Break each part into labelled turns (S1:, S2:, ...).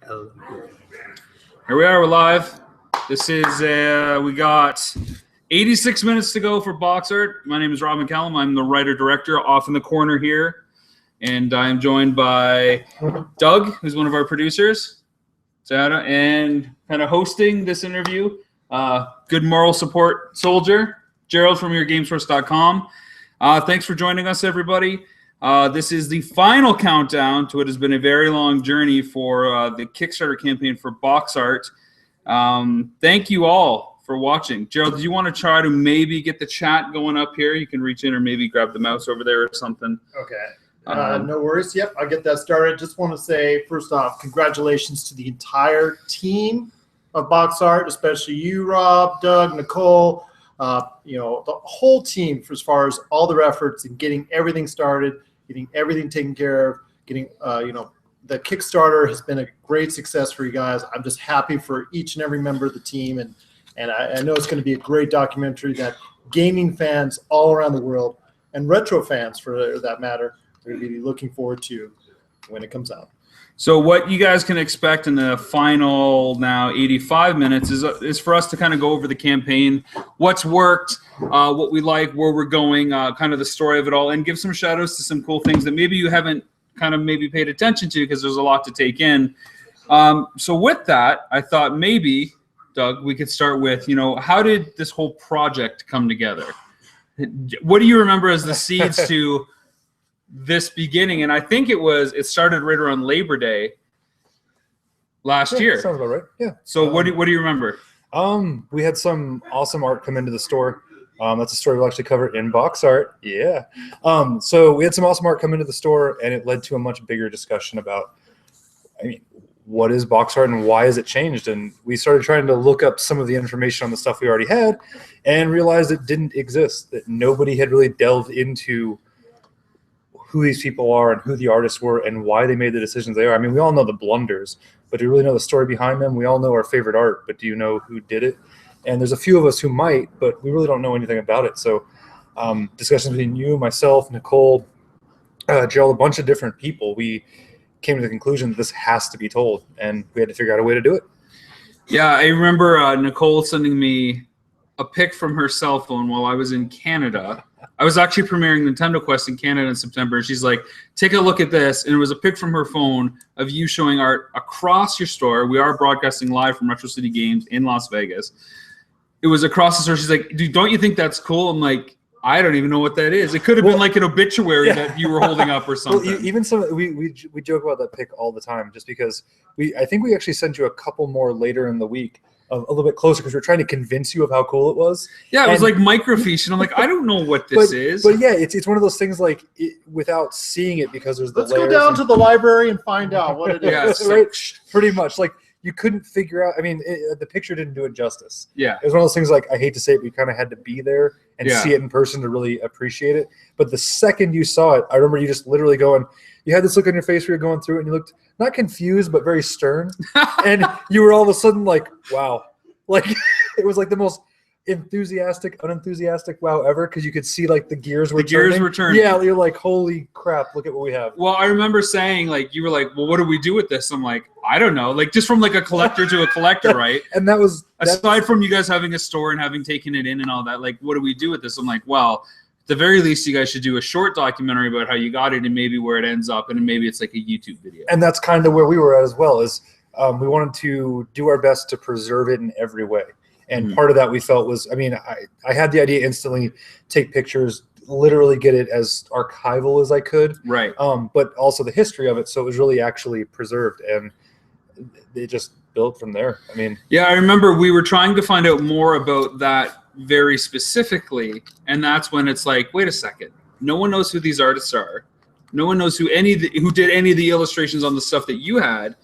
S1: Here we are, we're live. This is, we got 86 minutes to go for box art. My name is McCallum. I'm the writer-director off in the corner here. And I'm joined by Doug, who's one of our producers, and kind of hosting this interview. Good moral support soldier, Gerald from YourGameSource.com. Thanks for joining us, everybody. This is the final countdown to what has been a very long journey for the Kickstarter campaign for box art. Thank you all for watching. Gerald, do you want to try to maybe get the chat going up here? You can reach in or maybe grab the mouse over there or something.
S2: Okay. No worries. Yep, I'll get that started. Just want to say, first off, congratulations to the entire team of box art, especially you, Rob, Doug, Nicole, the whole team for as far as all their efforts in getting everything started, getting everything taken care of, getting, the Kickstarter has been a great success for you guys. I'm just happy for each and every member of the team. And I know it's going to be a great documentary that gaming fans all around the world and retro fans, for that matter, are going to be looking forward to when it comes out.
S1: So what you guys can expect in the final now 85 minutes is for us to kind of go over the campaign, what's worked, what we like, where we're going, kind of the story of it all, and give some shout outs to some cool things that maybe you haven't kind of maybe paid attention to because there's a lot to take in. So with that, I thought maybe, Doug, we could start with, how did this whole project come together? What do you remember as the seeds to this beginning? And I think it started right around Labor Day last year.
S3: Sounds about right. Yeah.
S1: So what do you remember?
S3: We had some awesome art come into the store. That's a story we'll actually cover in box art. Yeah. So we had some awesome art come into the store, and it led to a much bigger discussion about, what is box art and why has it changed? And we started trying to look up some of the information on the stuff we already had and realized it didn't exist, that nobody had really delved into who these people are and who the artists were and why they made the decisions they are. We all know the blunders, but do you really know the story behind them? We all know our favorite art, but do you know who did it? And there's a few of us who might, but we really don't know anything about it. So discussions between you, myself, Nicole, Gerald, a bunch of different people, we came to the conclusion that this has to be told, and we had to figure out a way to do it.
S1: Yeah, I remember Nicole sending me a pic from her cell phone while I was in Canada. I was actually premiering Nintendo Quest in Canada in September, and she's like, take a look at this. And it was a pic from her phone of you showing art across your store. We are broadcasting live from Retro City Games in Las Vegas. It was across the store. She's like, dude, don't you think that's cool? I'm like, I don't even know what that is. It could have been like an obituary that you were holding up or something.
S3: Well, even some, we joke about that pic all the time, just because I think we actually sent you a couple more later in the week, a little bit closer, because we're trying to convince you of how cool it was.
S1: Yeah, it was like microfiche, and I'm like, I don't know what this is.
S3: But yeah, it's one of those things like without seeing it, because there's the
S2: Let's go down to the library and find out what it is.
S3: Right? Pretty much. Like, you couldn't figure out. The picture didn't do it justice.
S1: Yeah,
S3: it was one of those things. Like, I hate to say it, but you kind of had to be there and see it in person to really appreciate it. But the second you saw it, I remember you just literally going. You had this look on your face where you're going through it, and you looked not confused but very stern, and you were all of a sudden like, wow, like it was like the most unenthusiastic wow ever, because you could see like the gears were turning. Yeah, you're like, holy crap, look at what we have.
S1: Well, I remember saying, like, you were like, well, what do we do with this? I'm like, I don't know, like, just from like a collector to a collector, right?
S3: And
S1: aside from you guys having a store and having taken it in and all that, like, what do we do with this? I'm like, well, at the very least, you guys should do a short documentary about how you got it and maybe where it ends up, and maybe it's like a YouTube video.
S3: And that's kind of where we were at as well, is we wanted to do our best to preserve it in every way. And part of that we felt was, I had the idea instantly, take pictures, literally get it as archival as I could.
S1: Right.
S3: But also the history of it, so it was really actually preserved, and it just built from there.
S1: Yeah, I remember we were trying to find out more about that very specifically, and that's when it's like, wait a second, no one knows who these artists are. No one knows who did any of the illustrations on the stuff that you had.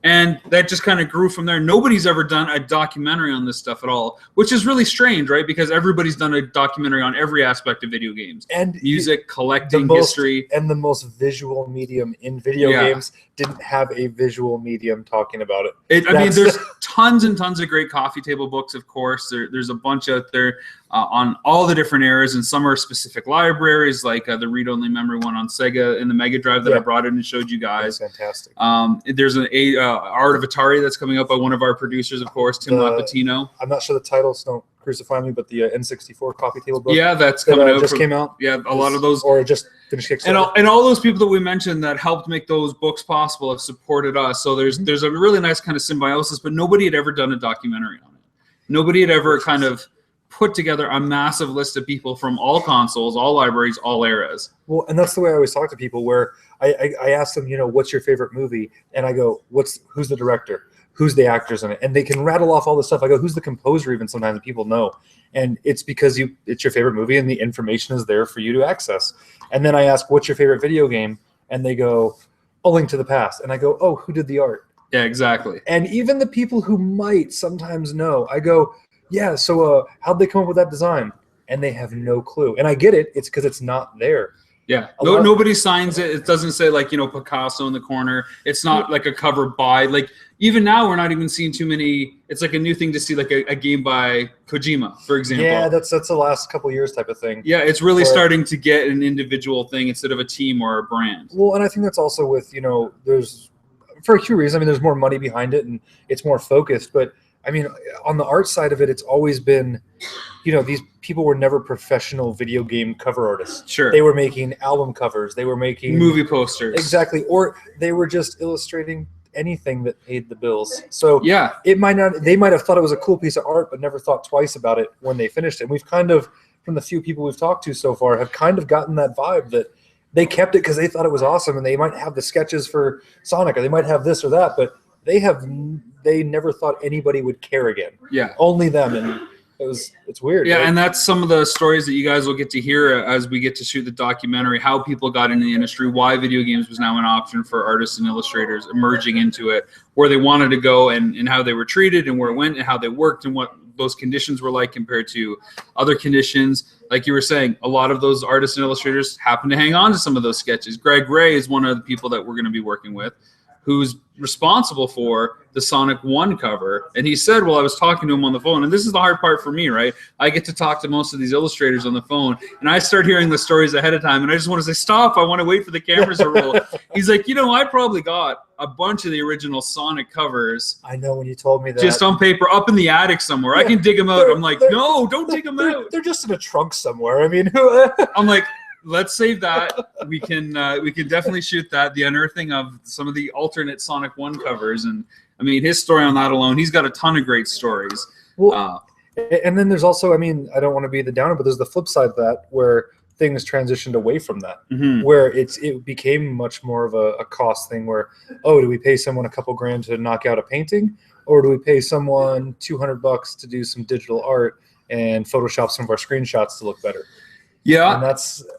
S1: And that just kind of grew from there. Nobody's ever done a documentary on this stuff at all, which is really strange, right? Because everybody's done a documentary on every aspect of video games. And music, collecting, history.
S3: And the most visual medium in video games didn't have a visual medium talking about it.
S1: There's tons and tons of great coffee table books, of course. There's a bunch out there. on all the different eras, and some are specific libraries, like the read-only memory one on Sega and the Mega Drive that I brought in and showed you guys.
S3: That's fantastic.
S1: There's an Art of Atari that's coming up by one of our producers, of course, Tim Lapatino.
S3: I'm not sure the title, so don't crucify me, but the N64 coffee table book.
S1: Yeah, that's coming out.
S3: Just came out.
S1: Yeah, a lot of those.
S3: Or just finished Kickstarter.
S1: And all those people that we mentioned that helped make those books possible have supported us. So there's a really nice kind of symbiosis, but nobody had ever done a documentary on it. Nobody had ever kind of put together a massive list of people from all consoles, all libraries, all eras.
S3: Well, and that's the way I always talk to people, where I ask them, what's your favorite movie? And I go, who's the director? Who's the actors in it? And they can rattle off all this stuff. I go, who's the composer even sometimes, and people know. And it's because it's your favorite movie and the information is there for you to access. And then I ask, what's your favorite video game? And they go, A Link to the Past. And I go, oh, who did the art?
S1: Yeah, exactly.
S3: And even the people who might sometimes know, I go, yeah, so how'd they come up with that design? And they have no clue. And I get it. It's because it's not there.
S1: Yeah. Nobody signs it. It doesn't say, like, Picasso in the corner. It's not like a cover by. Like, even now, we're not even seeing too many. It's like a new thing to see, like a game by Kojima, for example.
S3: Yeah, that's the last couple of years type of thing.
S1: Yeah, it's really starting to get an individual thing instead of a team or a brand.
S3: Well, and I think that's also with, there's, for a few reasons, I mean, there's more money behind it and it's more focused. But, I mean, on the art side of it, it's always been, these people were never professional video game cover artists.
S1: Sure.
S3: They were making album covers. They were making
S1: movie posters.
S3: Exactly. Or they were just illustrating anything that paid the bills. So
S1: yeah,
S3: they might have thought it was a cool piece of art, but never thought twice about it when they finished it. And we've kind of, from the few people we've talked to so far, have kind of gotten that vibe that they kept it because they thought it was awesome, and they might have the sketches for Sonic, or they might have this or that, but they never thought anybody would care again.
S1: Yeah.
S3: Only them. And it's weird.
S1: Yeah,
S3: right?
S1: and that's some of the stories that you guys will get to hear as we get to shoot the documentary, how people got into the industry, why video games was now an option for artists and illustrators emerging into it, where they wanted to go and how they were treated and where it went and how they worked and what those conditions were like compared to other conditions. Like you were saying, a lot of those artists and illustrators happen to hang on to some of those sketches. Greg Ray is one of the people that we're going to be working with, who's responsible for the Sonic 1 cover. And he said, well, I was talking to him on the phone, and this is the hard part for me, right? I get to talk to most of these illustrators on the phone, and I start hearing the stories ahead of time, and I just want to say, stop, I want to wait for the cameras to roll. He's like, I probably got a bunch of the original Sonic covers.
S3: I know, when you told me that.
S1: Just on paper, up in the attic somewhere. Yeah, I can dig them out. I'm like, no, don't dig them out.
S3: They're just in a trunk somewhere. I mean,
S1: I'm like, let's save that. We can definitely shoot that. The unearthing of some of the alternate Sonic 1 covers, and I mean, his story on that alone, he's got a ton of great stories.
S3: Well, and then there's also, I mean, I don't want to be the downer, but there's the flip side of that, where things transitioned away from that, where it became much more of a cost thing, where, do we pay someone a couple grand to knock out a painting, or do we pay someone $200 to do some digital art and Photoshop some of our screenshots to look better?
S1: Yeah,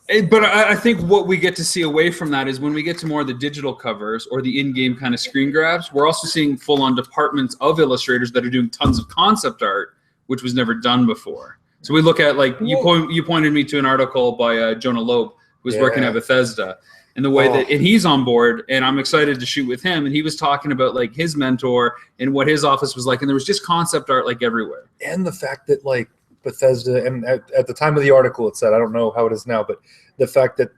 S3: and
S1: but I think what we get to see away from that is when we get to more of the digital covers or the in-game kind of screen grabs, we're also seeing full-on departments of illustrators that are doing tons of concept art, which was never done before. So we look at, like, you pointed me to an article by Jonah Loeb, who was working at Bethesda, and the way and he's on board, and I'm excited to shoot with him, and he was talking about, like, his mentor and what his office was like, and there was just concept art, like, everywhere.
S3: And the fact that, like, Bethesda, and at the time of the article it said, I don't know how it is now, but the fact that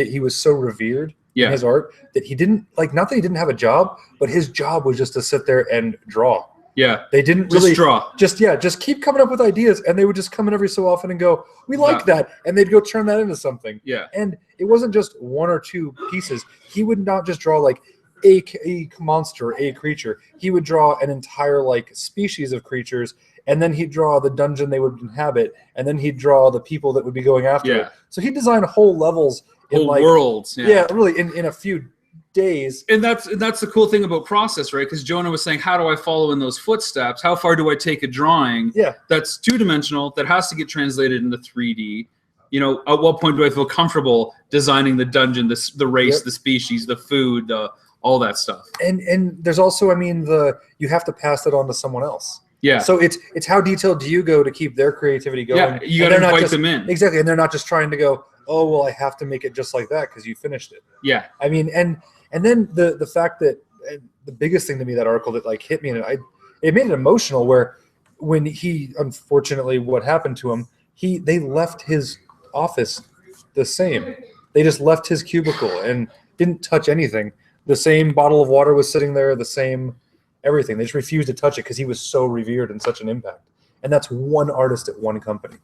S3: he was so revered in his art that he didn't, like, not that he didn't have a job, but his job was just to sit there and draw.
S1: Yeah.
S3: They didn't
S1: just
S3: really
S1: draw.
S3: Just keep coming up with ideas, and they would just come in every so often and go, we like that, and they'd go turn that into something.
S1: Yeah.
S3: And it wasn't just one or two pieces. He would not just draw, like, a monster, a creature. He would draw an entire, like, species of creatures, and then he'd draw the dungeon they would inhabit, and then he'd draw the people that would be going after it. So he'd design whole levels,
S1: worlds.
S3: Yeah, really, in a few days.
S1: And that's the cool thing about process, right? Because Jonah was saying, how do I follow in those footsteps? How far do I take a drawing that's two-dimensional, that has to get translated into 3D? At what point do I feel comfortable designing the dungeon, the race, the species, the food, all that stuff?
S3: And there's also, I mean, you have to pass that on to someone else.
S1: Yeah.
S3: So it's how detailed do you go to keep their creativity going?
S1: Yeah, you got to invite them in.
S3: Exactly, and they're not just trying to go, oh, well, I have to make it just like that because you finished it.
S1: Yeah.
S3: I mean, and then the fact that the biggest thing to me, that article that, like, hit me, and it made it emotional, where when he, unfortunately, what happened to him, They left his office the same. They just left his cubicle and didn't touch anything. The same bottle of water was sitting there, the same everything. They just refused to touch it because he was so revered and such an impact. And that's one artist at one company.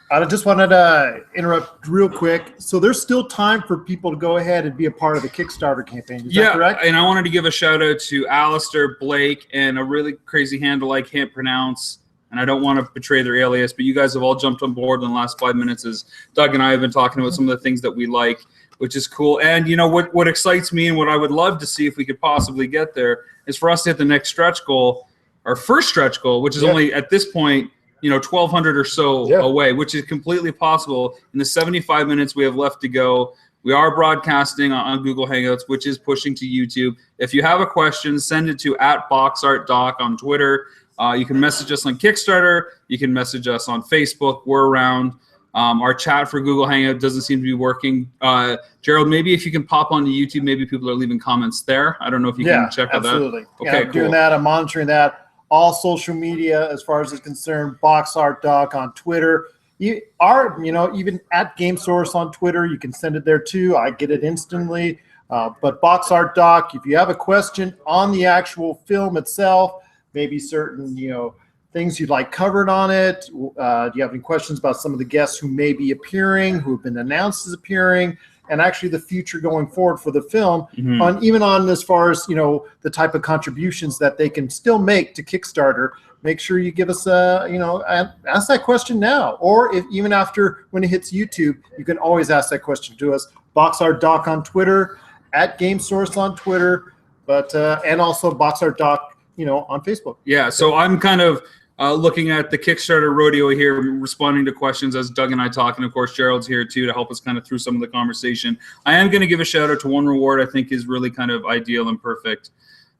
S2: I just wanted to interrupt real quick. So there's still time for people to go ahead and be a part of the Kickstarter campaign. Is that correct?
S1: And I wanted to give a shout out to Alistair, Blake, and a really crazy handle I can't pronounce. And I don't want to betray their alias, but you guys have all jumped on board in the last 5 minutes as Doug and I have been talking about some of the things that we like, which is cool. And you know what excites me and what I would love to see if we could possibly get there is for us to hit the next stretch goal, our first stretch goal, which is only at this point, 1,200 or so away, which is completely possible in the 75 minutes we have left to go. We are broadcasting on Google Hangouts, which is pushing to YouTube. If you have a question, send it to @BoxArtDoc on Twitter. You can message us on Kickstarter. You can message us on Facebook. We're around. Our chat for Google Hangout doesn't seem to be working. Gerald, maybe if you can pop onto YouTube, maybe people are leaving comments there. I don't know if you can check out that.
S2: Absolutely.
S1: Okay,
S2: I'm doing that. I'm monitoring that. All social media, as far as it's concerned, BoxArtDoc on Twitter. Even at GameSource on Twitter, you can send it there too. I get it instantly. But BoxArtDoc, if you have a question on the actual film itself, maybe certain, things you'd like covered on it. Do you have any questions about some of the guests who may be appearing, who have been announced as appearing, and actually the future going forward for the film, even on as far as, the type of contributions that they can still make to Kickstarter, make sure you give us ask that question now. Or if even after when it hits YouTube, you can always ask that question to us. BoxArtDoc on Twitter, @GameSource on Twitter, but and also BoxArtDoc, on Facebook.
S1: Yeah, so I'm kind of looking at the Kickstarter rodeo here, responding to questions as Doug and I talk, and of course Gerald's here too to help us kind of through some of the conversation. I am going to give a shout out to one reward I think is really kind of ideal and perfect.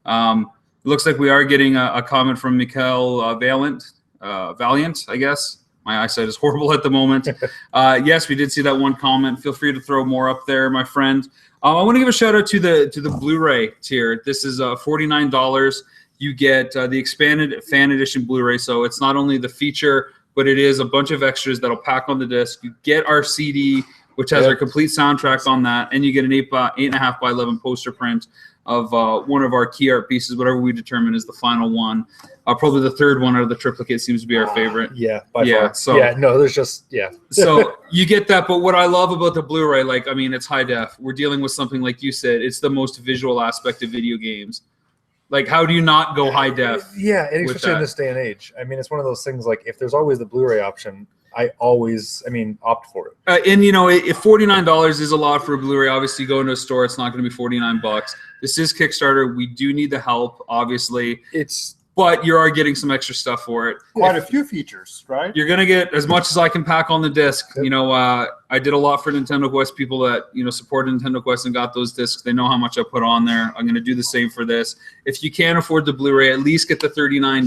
S1: It looks like we are getting a comment from McCallum Valiant, I guess. My eyesight is horrible at the moment. Yes, we did see that one comment. Feel free to throw more up there, my friend. I want to give a shout out to the Blu-ray tier. This is $49. You get the expanded fan edition Blu-ray, so it's not only the feature, but it is a bunch of extras that'll pack on the disc. You get our CD, which has our complete soundtrack on that, and you get an 8.5 by 11 poster print of one of our key art pieces, whatever we determine is the final one. Probably the third one out of the triplicate seems to be our favorite.
S3: By far. So
S1: so you get that, but what I love about the Blu-ray, it's high def. We're dealing with something like you said. It's the most visual aspect of video games. Like, how do you not go high def?
S3: Yeah, and especially in this day and age. It's one of those things, like, if there's always the Blu-ray option, I always, opt for it.
S1: If $49 is a lot for a Blu-ray, obviously go into a store, it's not going to be $49. This is Kickstarter. We do need the help, obviously. But you are getting some extra stuff for it.
S2: Quite a few features, right?
S1: You're going to get as much as I can pack on the disc. I did a lot for Nintendo Quest. People that, supported Nintendo Quest and got those discs, they know how much I put on there. I'm going to do the same for this. If you can't afford the Blu-ray, at least get the $39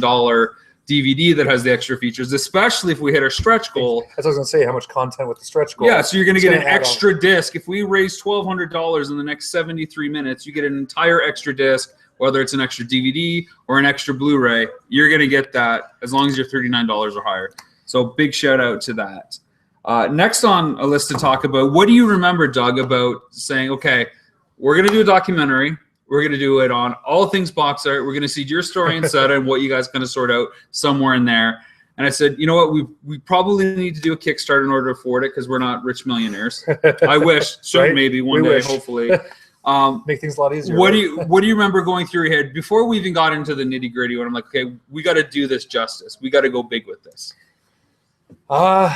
S1: DVD that has the extra features, especially if we hit our stretch goal.
S3: That's what I was going to say, how much content with the stretch goal.
S1: Yeah, so you're going to get an extra disc. If we raise $1,200 in the next 73 minutes, you get an entire extra disc. Whether it's an extra DVD or an extra Blu-ray, you're going to get that as long as you're $39 or higher. So big shout out to that. Next on a list to talk about, what do you remember, Doug, about saying, okay, we're going to do a documentary. We're going to do it on all things box art. We're going to see your story and set and what you guys kind of sort out somewhere in there. And I said, you know what, we probably need to do a Kickstarter in order to afford it because we're not rich millionaires. I wish, soon maybe one day, hopefully.
S3: Make things a lot easier.
S1: What do you remember going through your head before we even got into the nitty gritty? When I'm like, okay, we got to do this justice. We got to go big with this. I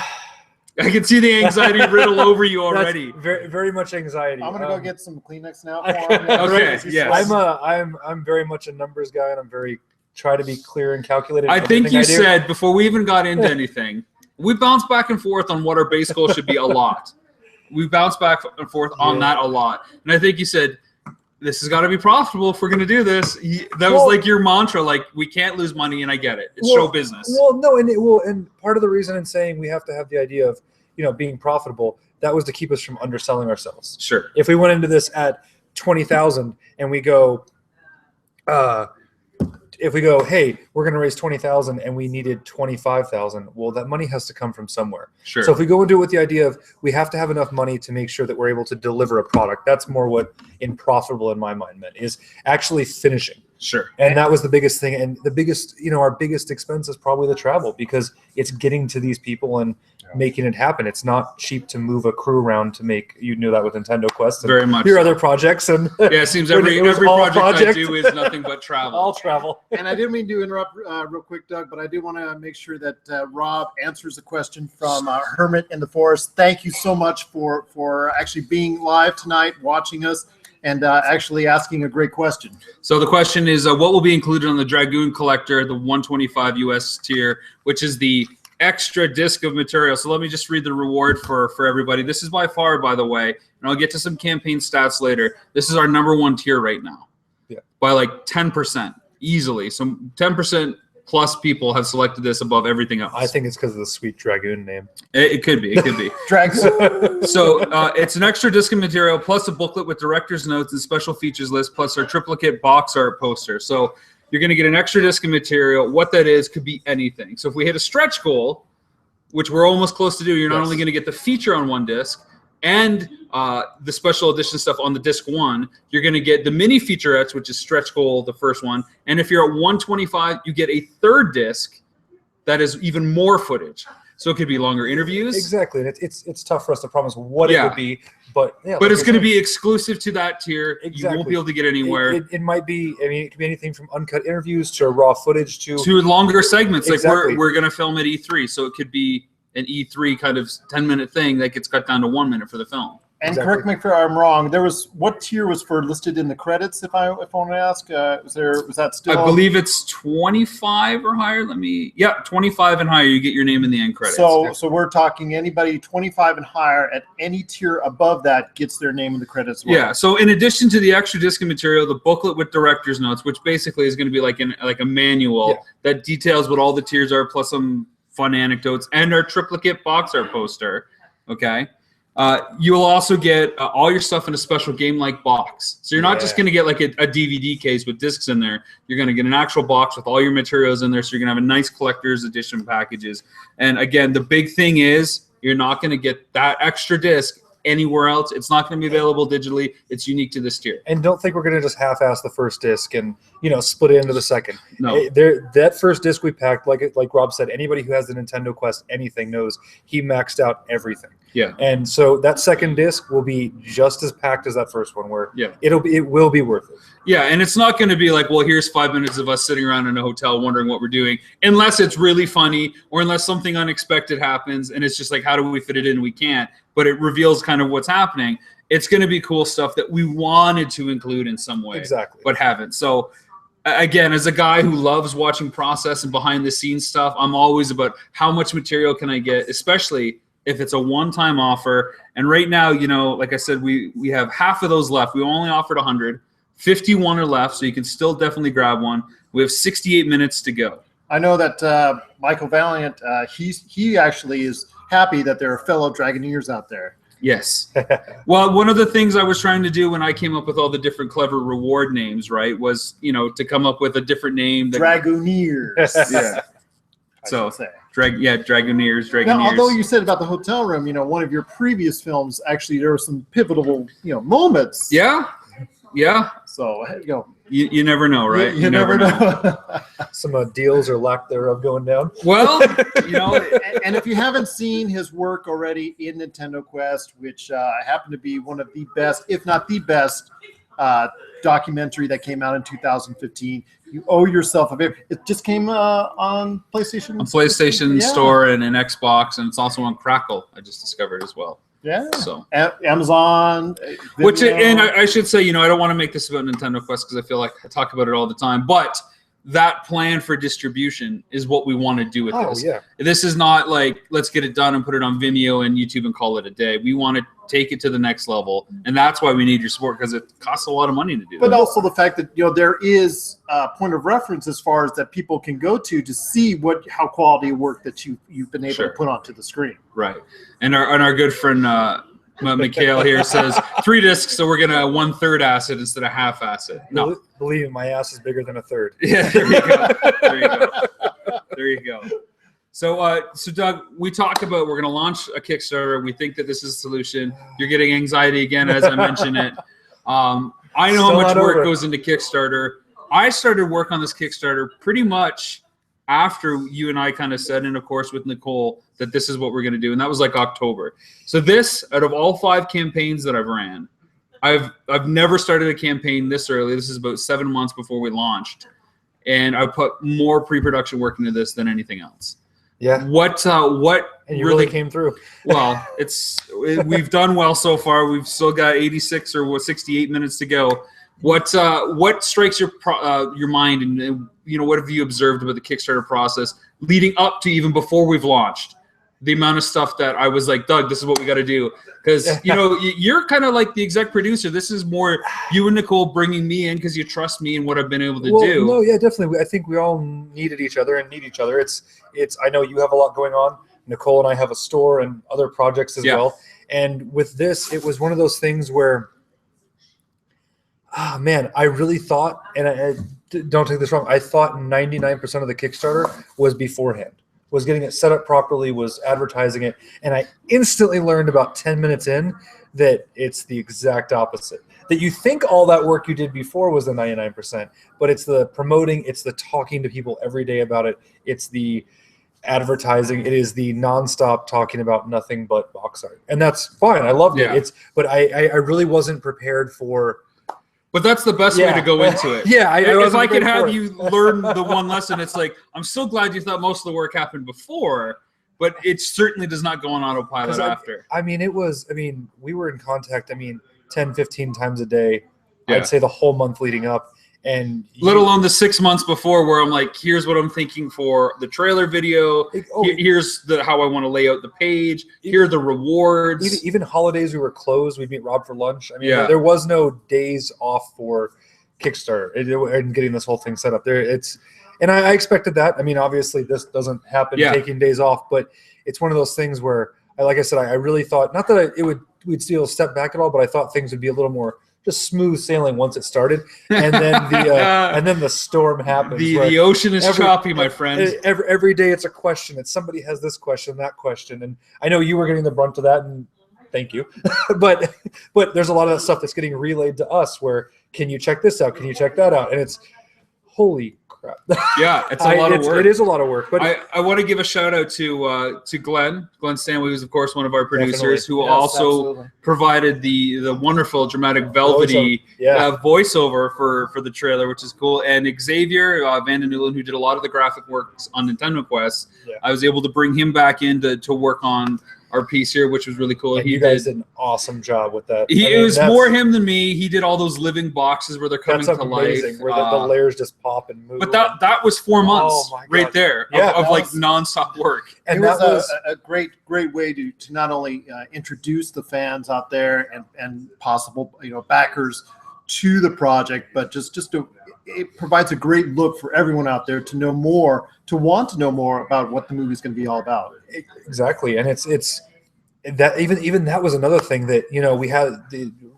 S1: can see the anxiety riddle over you already.
S3: Very, very much anxiety.
S2: I'm gonna go get some Kleenex now.
S1: Okay. Yes.
S3: I'm very much a numbers guy, and I'm try to be clear and calculated.
S1: I think you said before we even got into anything, we bounced back and forth on what our base goal should be a lot. We bounced back and forth on that a lot. And I think you said, this has got to be profitable if we're going to do this. That was like your mantra, like, we can't lose money, and I get it. It's show business.
S3: Well, no, and part of the reason in saying we have to have the idea of, being profitable, that was to keep us from underselling ourselves.
S1: Sure.
S3: If we went into this at 20,000 and we go, if we go, hey, we're going to raise 20,000 and we needed 25,000, well, that money has to come from somewhere.
S1: Sure.
S3: So if we go into it with the idea of we have to have enough money to make sure that we're able to deliver a product, that's more what profitable in my mind meant, is actually finishing.
S1: Sure.
S3: And that was the biggest thing. And the biggest, our biggest expense is probably the travel, because it's getting to these people and making it happen. It's not cheap to move a crew around to make, you knew that with Nintendo Quest. And
S1: very much.
S3: Your other projects. And
S1: yeah, it seems every project I do is nothing but travel.
S3: All travel.
S2: And I didn't mean to interrupt real quick, Doug, but I do want to make sure that Rob answers a question from Hermit in the Forest. Thank you so much for actually being live tonight, watching us, and actually asking a great question.
S1: So the question is, what will be included on the Dragoon Collector, the 125 US tier, which is the extra disc of material. So let me just read the reward for everybody. This is by far, by the way, and I'll get to some campaign stats later, this is our #1 tier right now.
S3: Yeah. By
S1: like 10% easily. So 10% plus people have selected this above everything else.
S3: I think it's because of the sweet Dragoon name.
S1: It could be. It could be.
S2: Dragoon.
S1: So it's an extra disc of material plus a booklet with director's notes and special features list plus our triplicate box art poster. So you're going to get an extra disc of material. What that is could be anything. So if we hit a stretch goal, which we're almost close to do, you're not only going to get the feature on one disc and the special edition stuff on the disc 1, you're going to get the mini featurettes, which is stretch goal, the first one. And if you're at 125, you get a third disc that is even more footage. So it could be longer interviews.
S3: Exactly. And it's tough for us to promise what it would be. But
S1: but it's going to be exclusive to that tier. Exactly. You won't be able to get anywhere.
S3: It might be. I mean, it could be anything from uncut interviews to raw footage to
S1: longer segments.
S3: Exactly.
S1: Like we're going to film at E3, so it could be an E3 kind of 10-minute thing that gets cut down to 1 minute for the film.
S2: And correct me if I'm wrong. There was what tier was for listed in the credits? If I want to ask, was that still?
S1: I believe it's 25 or higher. 25 and higher. You get your name in the end credits.
S2: So we're talking anybody 25 and higher at any tier above that gets their name in the credits.
S1: Yeah. So in addition to the extra disc of material, the booklet with director's notes, which basically is going to be like a manual that details what all the tiers are, plus some fun anecdotes, and our triplicate box art poster. Okay. You will also get all your stuff in a special game-like box. So you're not just going to get like a DVD case with discs in there. You're going to get an actual box with all your materials in there. So you're going to have a nice collector's edition packages. And again, the big thing is you're not going to get that extra disc anywhere else. It's not going to be available digitally. It's unique to this tier.
S3: And don't think we're going to just half-ass the first disc and split it into the second.
S1: No,
S3: that first disc we packed, like Rob said, anybody who has the Nintendo Quest anything knows he maxed out everything.
S1: Yeah.
S3: And so that second disc will be just as packed as that first one, where it will be worth it.
S1: Yeah, and it's not going to be like, well, here's 5 minutes of us sitting around in a hotel wondering what we're doing, unless it's really funny or unless something unexpected happens and it's just like, how do we fit it in? We can't. But it reveals kind of what's happening. It's going to be cool stuff that we wanted to include in some way, but haven't. So again, as a guy who loves watching process and behind the scenes stuff, I'm always about how much material can I get, especially if it's a one-time offer. And right now, like I said, we have half of those left. We only offered 100. 51 are left, so you can still definitely grab one. We have 68 minutes to go.
S2: I know that Michael Valiant, he actually is happy that there are fellow Dragoneers out there.
S1: Yes. Well, one of the things I was trying to do when I came up with all the different clever reward names, right, was, to come up with a different name.
S2: Dragoneers.
S1: Yeah. So, Dragoneers.
S2: Now, although you said about the hotel room, one of your previous films, actually, there were some pivotal, moments.
S1: Yeah. Yeah.
S2: So,
S1: you never know, right?
S2: You never know.
S3: Some deals or lack thereof going down.
S1: Well,
S2: and if you haven't seen his work already in Nintendo Quest, which happened to be one of the best, if not the best, documentary that came out in 2015, you owe yourself a bit. It just came on PlayStation.
S1: On PlayStation Store and an Xbox, and it's also on Crackle. I just discovered as well.
S2: Yeah.
S1: So
S2: Amazon.
S1: Which, and I should say, I don't want to make this about Nintendo Quest because I feel like I talk about it all the time, but that plan for distribution is what we want to do with this.
S3: Yeah.
S1: This is not like, let's get it done and put it on Vimeo and YouTube and call it a day. We want to take it to the next level, and that's why we need your support, because it costs a lot of money to do
S2: but
S1: that.
S2: Also the fact that there is a point of reference as far as that people can go to see how quality of work that you've been able to put onto the screen.
S1: Right. And our good friend Mikhail here says 3 discs, so we're gonna 1/3 acid instead of half acid. No,
S3: believe me, my ass is bigger than a third.
S1: Yeah, there you go. There you go. There you go. So, Doug, we talked about we're going to launch a Kickstarter. We think that this is a solution. You're getting anxiety again as I mention it. I know how much work goes into Kickstarter. I started work on this Kickstarter pretty much after you and I kind of said, and of course with Nicole, that this is what we're going to do, and that was like October. So this, out of all 5 campaigns that I've ran, I've never started a campaign this early. This is about 7 months before we launched, and I put more pre-production work into this than anything else.
S3: Yeah.
S1: What
S3: and you really came through.
S1: Well, we've done well so far. We've still got 86 or 68 minutes to go. What strikes your mind, and what have you observed about the Kickstarter process leading up to even before we've launched? The amount of stuff that I was like, Doug, this is what we got to do. Because, you're kind of like the exec producer. This is more you and Nicole bringing me in because you trust me and what I've been able to do.
S3: No, yeah, definitely. I think we all needed each other and need each other. I know you have a lot going on. Nicole and I have a store and other projects as well. And with this, it was one of those things where, I really thought, and I don't take this wrong, I thought 99% of the Kickstarter was beforehand. Was getting it set up properly, was advertising it, and I instantly learned about 10 minutes in that it's the exact opposite. That you think all that work you did before was the 99%, but it's the promoting, it's the talking to people every day about it, it's the advertising, it is the nonstop talking about nothing but box art. And that's fine, I loved it. But I really wasn't prepared for...
S1: But that's the best way to go into it. If I could have you learn the one lesson, it's like, I'm so glad you thought most of the work happened before, but it certainly does not go on autopilot after.
S3: We were in contact, 10, 15 times a day. I'd say the whole month leading up. And
S1: let alone the 6 months before, where I'm like, here's what I'm thinking for the trailer video. Here's how I want to lay out the page. Here are the rewards.
S3: Even holidays we were closed. We'd meet Rob for lunch. There was no days off for Kickstarter and getting this whole thing set up there. And I expected that. Obviously this doesn't happen taking days off, but it's one of those things where, like I said, I really thought, not that we'd still step back at all, but I thought things would be a little more just smooth sailing once it started, and then the storm happens.
S1: The ocean is choppy, my friend.
S3: Every day it's a question. It's somebody has this question, that question, and I know you were getting the brunt of that, and thank you. but there's a lot of that stuff that's getting relayed to us. Where can you check this out? Can you check that out? And it's holy crap.
S1: Yeah, it's a lot of work.
S3: It is a lot of work. But
S1: I want to give a shout out to Glenn Stanley, who's of course one of our producers, who also provided the wonderful dramatic velvety voiceover for the trailer, which is cool. And Xavier Van den Newland, who did a lot of the graphic works on Nintendo Quest, I was able to bring him back in to work on our piece here, which was really cool.
S3: And you guys did an awesome job with that.
S1: It was more him than me. He did all those living boxes where they're coming to life.
S3: Where the layers just pop and move.
S1: But that was 4 months right there of nonstop work.
S2: And that was a great way to not only introduce the fans out there and possible backers to the project, but it provides a great look for everyone out there to know more, to want to know more about what the movie's going to be all about.
S3: Exactly, and it's that even that was another thing that we had.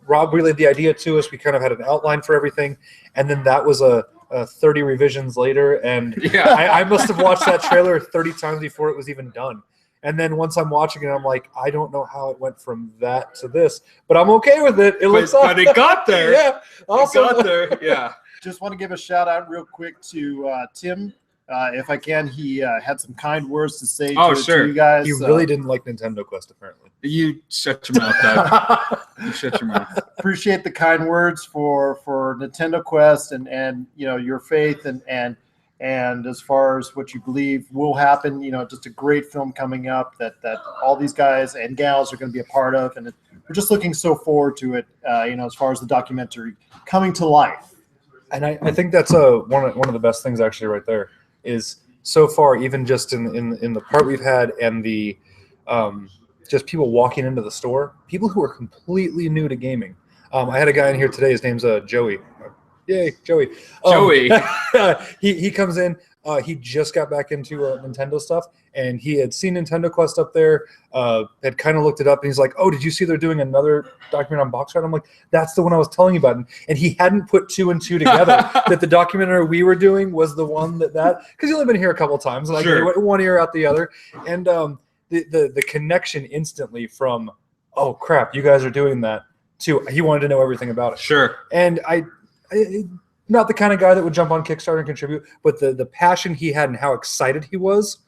S3: Rob relayed the idea to us. We kind of had an outline for everything, and then that was a 30 revisions later, and I must have watched that trailer 30 times before it was even done. And then once I'm watching it, I'm like, I don't know how it went from that to this, but I'm okay with it. It looks
S1: but it got there.
S3: Yeah, awesome.
S1: It got there. Yeah.
S2: Just want to give a shout out real quick to Tim. If I can, he had some kind words to say to you guys.
S3: He really didn't like Nintendo Quest, apparently.
S1: You shut your mouth, Doug. You shut your mouth.
S2: Appreciate the kind words for Nintendo Quest and your faith and as far as what you believe will happen. Just a great film coming up that all these guys and gals are going to be a part of, and we're just looking so forward to it. As far as the documentary coming to life.
S3: And I think that's one of the best things actually right there is so far, even just in the part we've had and the just people walking into the store, people who are completely new to gaming. I had a guy in here today. His name's Joey. Yay, Joey.
S1: Joey.
S3: He comes in. He just got back into Nintendo stuff, and he had seen Nintendo Quest up there, had kind of looked it up, and he's like, "Oh, did you see they're doing another documentary on Box Art?" I'm like, "That's the one I was telling you about." And he hadn't put 2 and 2 together that the documentary we were doing was the one that because he's only been here a couple times, and
S1: Sure.
S3: I get one ear out the other, and the connection instantly from, "Oh crap, you guys are doing that," to he wanted to know everything about it.
S1: Sure.
S3: And I not the kind of guy that would jump on Kickstarter and contribute, but the passion he had and how excited he was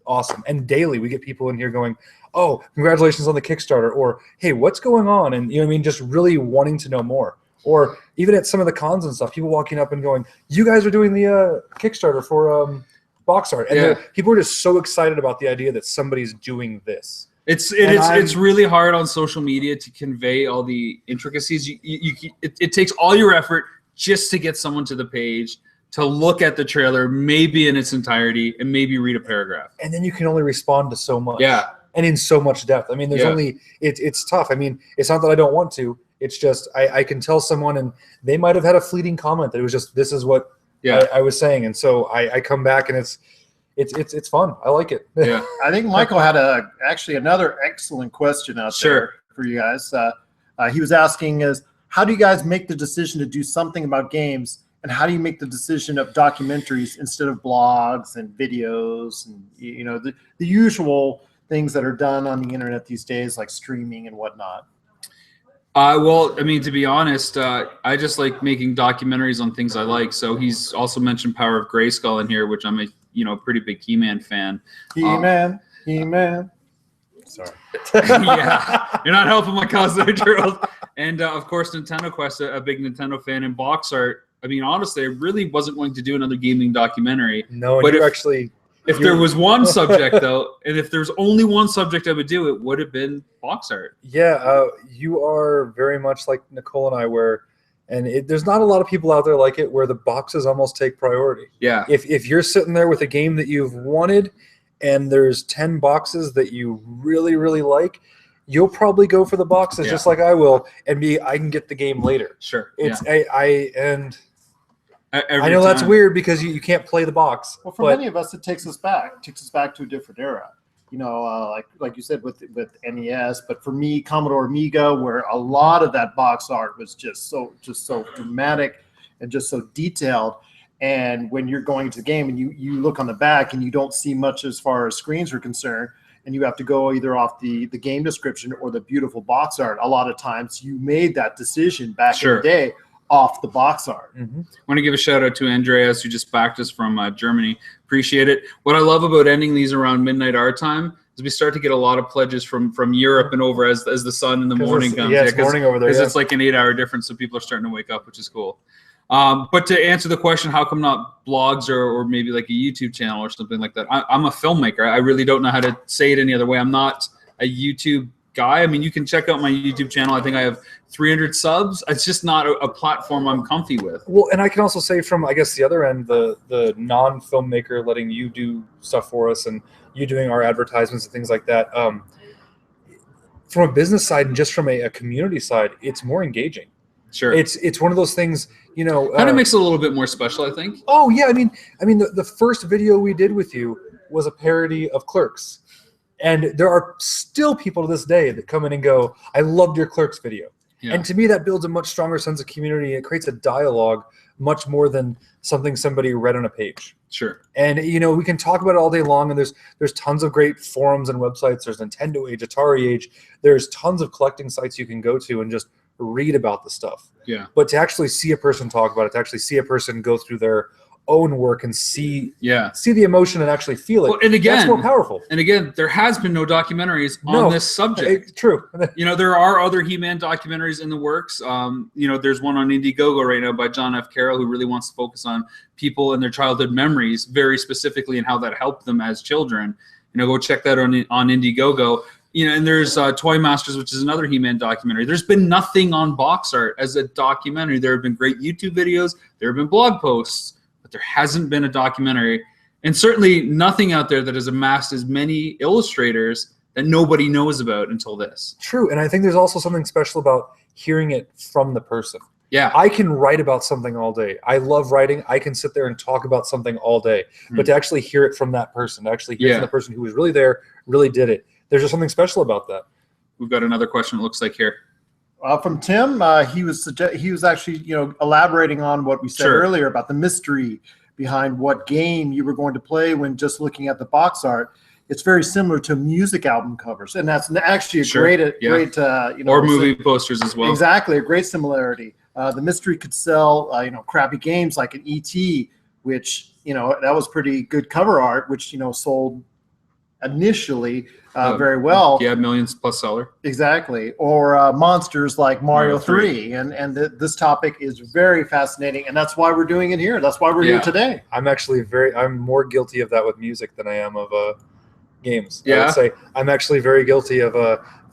S3: awesome. And daily we get people in here going, "Oh, congratulations on the Kickstarter," or "Hey, what's going on?" And you know what I mean, just really wanting to know more. Or even at some of the cons and stuff, people walking up and going, "You guys are doing the Kickstarter for Box Art," and people are just so excited about the idea that somebody's doing this.
S1: It's really hard on social media to convey all the intricacies. It takes all your effort just to get someone to the page, to look at the trailer, maybe in its entirety, and maybe read a paragraph.
S3: And then you can only respond to so much.
S1: Yeah.
S3: And in so much depth. I mean, there's only, it's tough. I mean, it's not that I don't want to. It's just, I can tell someone, and they might have had a fleeting comment that it was just, this is what I was saying. And so I come back, and it's fun. I like it.
S1: Yeah.
S2: I think Michael had actually another excellent question out there for you guys. He was asking how do you guys make the decision to do something about games, and how do you make the decision of documentaries instead of blogs and videos and the usual things that are done on the internet these days, like streaming and whatnot?
S1: Well, I mean, to be honest, I just like making documentaries on things I like. So he's also mentioned Power of Grayskull in here, which I'm a pretty big He-Man fan.
S2: He-Man. Sorry.
S1: Yeah, you're not helping my cause there, Gerald. And of course, Nintendo Quest, a big Nintendo fan, and Box Art. I mean, honestly, I really wasn't going to do another gaming documentary.
S3: No,
S1: but
S3: if
S1: there was one subject though, and if there's only one subject I would do, it would have been Box Art.
S3: Yeah, you are very much like Nicole and I, there's not a lot of people out there like it, where the boxes almost take priority.
S1: Yeah.
S3: If you're sitting there with a game that you've wanted, and there's 10 boxes that you really, really like, you'll probably go for the boxes just like I will, and I can get the game later.
S1: Sure.
S3: I know that's weird because you can't play the box.
S2: Well, for many of us, it takes us back to a different era. Like you said with NES, but for me, Commodore Amiga, where a lot of that box art was just so dramatic and just so detailed. And when you're going to the game and you look on the back and you don't see much as far as screens are concerned, and you have to go either off the game description or the beautiful box art, a lot of times you made that decision back in the day off the box art.
S1: Mm-hmm. I want to give a shout out to Andreas, who just backed us from Germany. Appreciate it. What I love about ending these around midnight our time is we start to get a lot of pledges from Europe and over as the sun in the morning comes.
S3: Yeah, it's morning over there.
S1: Because it's like an 8-hour difference, so people are starting to wake up, which is cool. But to answer the question, how come not blogs or maybe like a YouTube channel or something like that? I'm a filmmaker. I really don't know how to say it any other way. I'm not a YouTube guy. I mean, you can check out my YouTube channel. I think I have 300 subs. It's just not a platform I'm comfy with.
S3: Well, and I can also say from, I guess, the other end, the non-filmmaker letting you do stuff for us and you doing our advertisements and things like that. From a business side and just from a community side, it's more engaging.
S1: Sure.
S3: It's one of those things,
S1: kind of makes it a little bit more special, I think.
S3: Oh yeah, I mean the first video we did with you was a parody of Clerks. And there are still people to this day that come in and go, "I loved your Clerks video." Yeah. And to me, that builds a much stronger sense of community. It creates a dialogue much more than something somebody read on a page.
S1: Sure.
S3: And we can talk about it all day long. And there's tons of great forums and websites. There's Nintendo Age, Atari Age. There's tons of collecting sites you can go to and just read about the stuff.
S1: Yeah.
S3: But to actually see a person talk about it, to actually see a person go through their own work and see the emotion and actually feel it.
S1: Well, and again,
S3: that's more powerful.
S1: And again, there has been no documentaries on this subject.
S3: True.
S1: There are other He-Man documentaries in the works. There's one on Indiegogo right now by John F. Carroll, who really wants to focus on people and their childhood memories very specifically and how that helped them as children. Go check that on Indiegogo. And there's Toy Masters, which is another He-Man documentary. There's been nothing on box art as a documentary. There have been great YouTube videos. There have been blog posts. But there hasn't been a documentary, and certainly nothing out there that has amassed as many illustrators that nobody knows about until this.
S3: True, and I think there's also something special about hearing it from the person.
S1: Yeah.
S3: I can write about something all day. I love writing. I can sit there and talk about something all day. But to actually hear it from that person, to actually hear from the person who was really there, really did it, there's just something special about that.
S1: We've got another question, it looks like, here.
S2: From Tim, he was actually elaborating on what we said earlier about the mystery behind what game you were going to play when just looking at the box art. It's very similar to music album covers, and that's actually a great
S1: or movie posters as well.
S2: Exactly, a great similarity. The mystery could sell crappy games like an E.T., which that was pretty good cover art, which sold initially very well.
S1: Yeah, millions plus seller.
S2: Exactly. Or monsters like Mario 3. And this topic is very fascinating, and that's why we're doing it here. That's why we're here today.
S3: I'm more guilty of that with music than I am of games.
S1: Yeah.
S3: I would say I'm actually very guilty of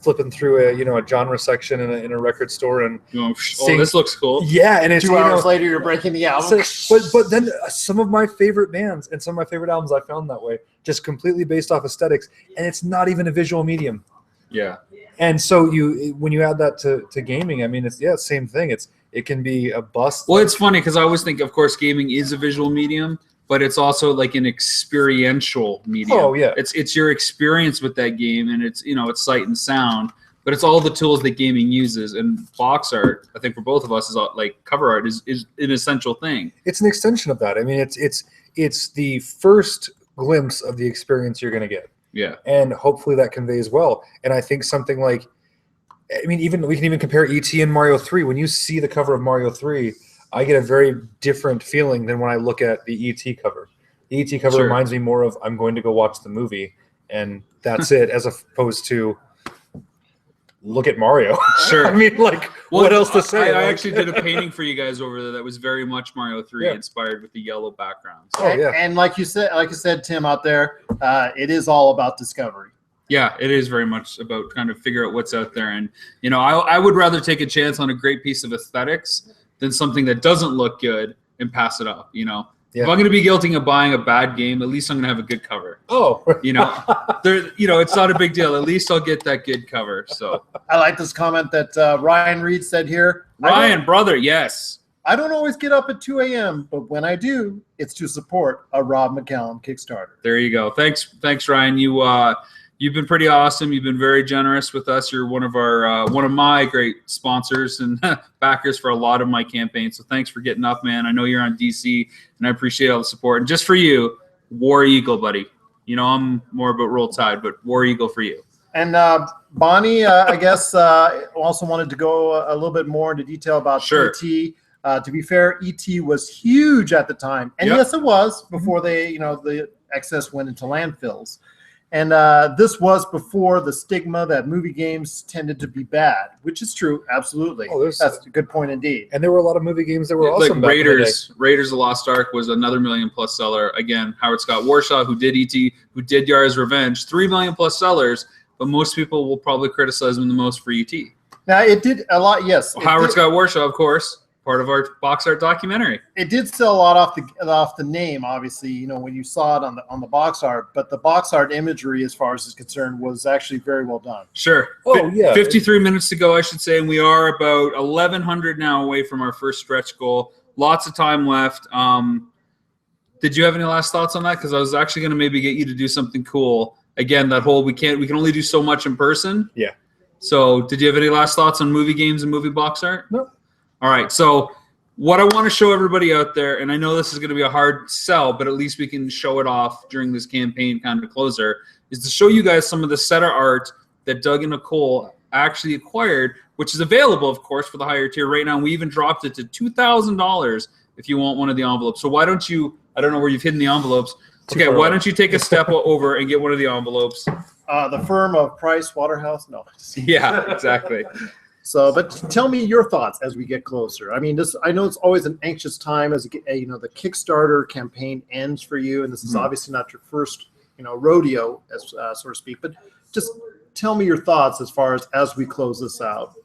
S3: flipping through a genre section in a record store and
S1: this looks cool.
S3: Yeah, and it's
S2: 2 hours later you're breaking the album.
S3: But then some of my favorite bands and some of my favorite albums I found that way, just completely based off aesthetics, and it's not even a visual medium.
S1: Yeah.
S3: And so when you add that to gaming, I mean, it's same thing. It can be a bust.
S1: Well, it's funny because I always think, of course, gaming is a visual medium, but it's also like an experiential medium.
S3: Oh yeah,
S1: it's your experience with that game, and it's it's sight and sound, but it's all the tools that gaming uses. And box art, I think for both of us, is like cover art is an essential thing.
S3: It's an extension of that. I mean, it's the first glimpse of the experience you're going to get.
S1: Yeah,
S3: and hopefully that conveys well. And I think something like, I mean, we can even compare E.T. and Mario 3. When you see the cover of Mario 3. I get a very different feeling than when I look at the E.T. cover. The E.T. cover reminds me more of I'm going to go watch the movie, and that's it, as opposed to look at Mario.
S1: Sure.
S3: I mean, what else to say?
S1: I actually did a painting for you guys over there that was very much Mario 3 inspired with the yellow background.
S2: So. And like you said, Tim, out there, it is all about discovery.
S1: Yeah, it is very much about trying to figure out what's out there. And, I would rather take a chance on a great piece of aesthetics than something that doesn't look good and pass it up. If I'm going to be guilty of buying a bad game, at least I'm going to have a good cover.
S3: Oh,
S1: it's not a big deal. At least I'll get that good cover. So
S2: I like this comment that Ryan Reed said here.
S1: Ryan, brother, yes.
S2: I don't always get up at 2 a.m., but when I do, it's to support a Rob McCallum Kickstarter.
S1: There you go. Thanks, Ryan. You've been pretty awesome. You've been very generous with us. You're one of my great sponsors and backers for a lot of my campaigns. So thanks for getting up, man. I know you're on DC, and I appreciate all the support. And just for you, War Eagle, buddy. I'm more about Roll Tide, but War Eagle for you.
S2: And Bonnie, I guess, also wanted to go a little bit more into detail about E.T. To be fair, E.T. was huge at the time, and yes, it was before the excess went into landfills. And this was before the stigma that movie games tended to be bad, which is true, absolutely. That's a good point indeed.
S3: And there were a lot of movie games that were awesome.
S1: Like Raiders of the Lost Ark was another $1 million+ seller. Again, Howard Scott Warshaw, who did E.T., who did Yara's Revenge, $3 million+ sellers, but most people will probably criticize him the most for E.T.
S2: Now, it did a lot, yes.
S1: Howard Scott Warshaw, of course. Part of our box art documentary.
S2: It did sell a lot off the name, obviously, when you saw it on the box art, but the box art imagery, as far as is concerned, was actually very well done.
S1: Sure. 53 minutes to go, I should say, and we are about 1,100 now away from our first stretch goal. Lots of time left. Did you have any last thoughts on that? Because I was actually going to maybe get you to do something cool. Again, that whole we can only do so much in person.
S3: Yeah.
S1: So did you have any last thoughts on movie games and movie box art?
S3: No.
S1: All right, so what I want to show everybody out there, and I know this is going to be a hard sell, but at least we can show it off during this campaign kind of closer, is to show you guys some of the set of art that Doug and Nicole actually acquired, which is available, of course, for the higher tier right now. We even dropped it to $2,000 if you want one of the envelopes. So why don't you, I don't know where you've hidden the envelopes. Okay, why don't you take a step over and get one of the envelopes?
S2: The firm of Price Waterhouse? No.
S1: Yeah, exactly.
S2: So, but tell me your thoughts as we get closer. I mean, I know it's always an anxious time as the Kickstarter campaign ends for you, and this is obviously not your first, rodeo, as so to speak. But just tell me your thoughts as far as we close this out.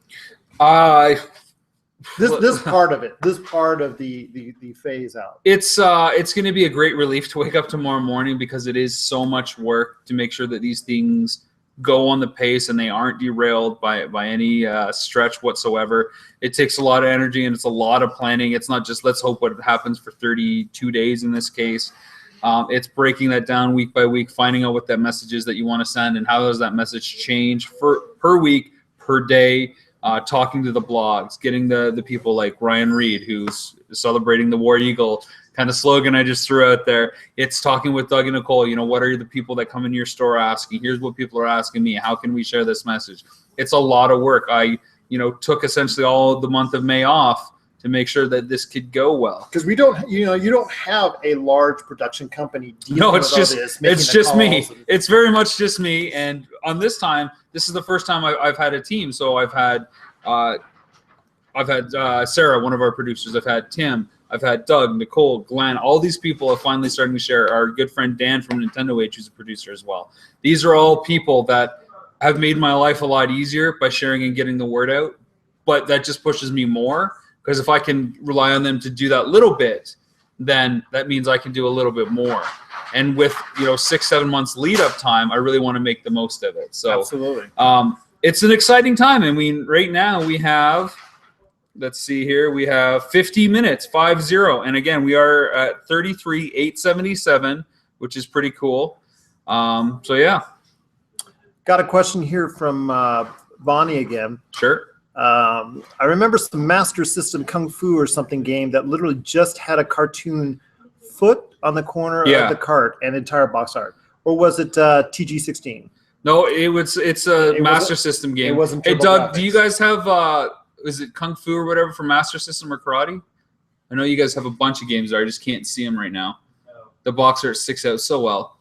S2: This part of it, this part of the phase out.
S1: It's going to be a great relief to wake up tomorrow morning because it is so much work to make sure that these things go on the pace and they aren't derailed by any stretch whatsoever. It takes a lot of energy and it's a lot of planning. It's not just let's hope what happens for 32 days in this case. It's breaking that down week by week, finding out what that message is that you want to send and how does that message change per week, per day, talking to the blogs, getting the people like Ryan Reed, who's celebrating the War Eagle kind of slogan I just threw out there. It's talking with Doug and Nicole, what are the people that come into your store asking? Here's what people are asking me. How can we share this message? It's a lot of work. I, took essentially all of the month of May off to make sure that this could go well.
S2: Because we don't, you don't have a large production company dealing
S1: no, it's
S2: with
S1: just
S2: all this,
S1: it's just me. It's very much just me. And on this time, this is the first time I've had a team. So I've had Sarah, one of our producers. I've had Tim. I've had Doug, Nicole, Glenn. All these people are finally starting to share. Our good friend Dan from Nintendo Age, who's a producer as well. These are all people that have made my life a lot easier by sharing and getting the word out. But that just pushes me more, because if I can rely on them to do that little bit, then that means I can do a little bit more. And with 6-7 months lead up time, I really want to make the most of it. So
S2: absolutely,
S1: it's an exciting time. I mean, right now we have. Let's see here. We have 50 minutes, 50. And again, we are at 33,877, which is pretty cool. So, yeah.
S2: Got a question here from Bonnie again.
S1: Sure.
S2: I remember some Master System Kung Fu or something game that literally just had a cartoon foot on the corner of the cart and entire box art. Or was it TG16?
S1: No, it's a Master System game.
S2: It wasn't.
S1: Hey, Doug, do you guys have... is it Kung Fu or whatever for Master System or Karate? I know you guys have a bunch of games there. I just can't see them right now. Oh. The box art sticks out so well.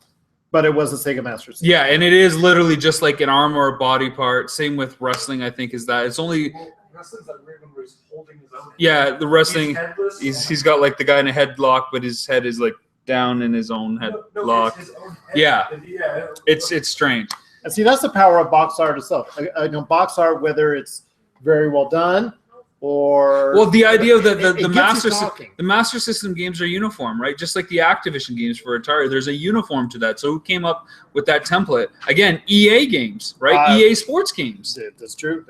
S2: But it was a Sega Master System.
S1: Yeah, and it is literally just like an arm or a body part. Same with wrestling, I think, is that. It's only...
S3: Wrestling's that weird one where he's holding his own head.
S1: Yeah, the wrestling... He's got like the guy in a headlock, but his head is like down in his own headlock. Yeah, it's strange.
S2: And see, that's the power of box art itself. Box art, whether it's very well done or
S1: the idea of the Master System games are uniform, right? Just like the Activision games for Atari, there's a uniform to that. So who came up with that template? Again, EA games, right? EA Sports games.
S2: That's true.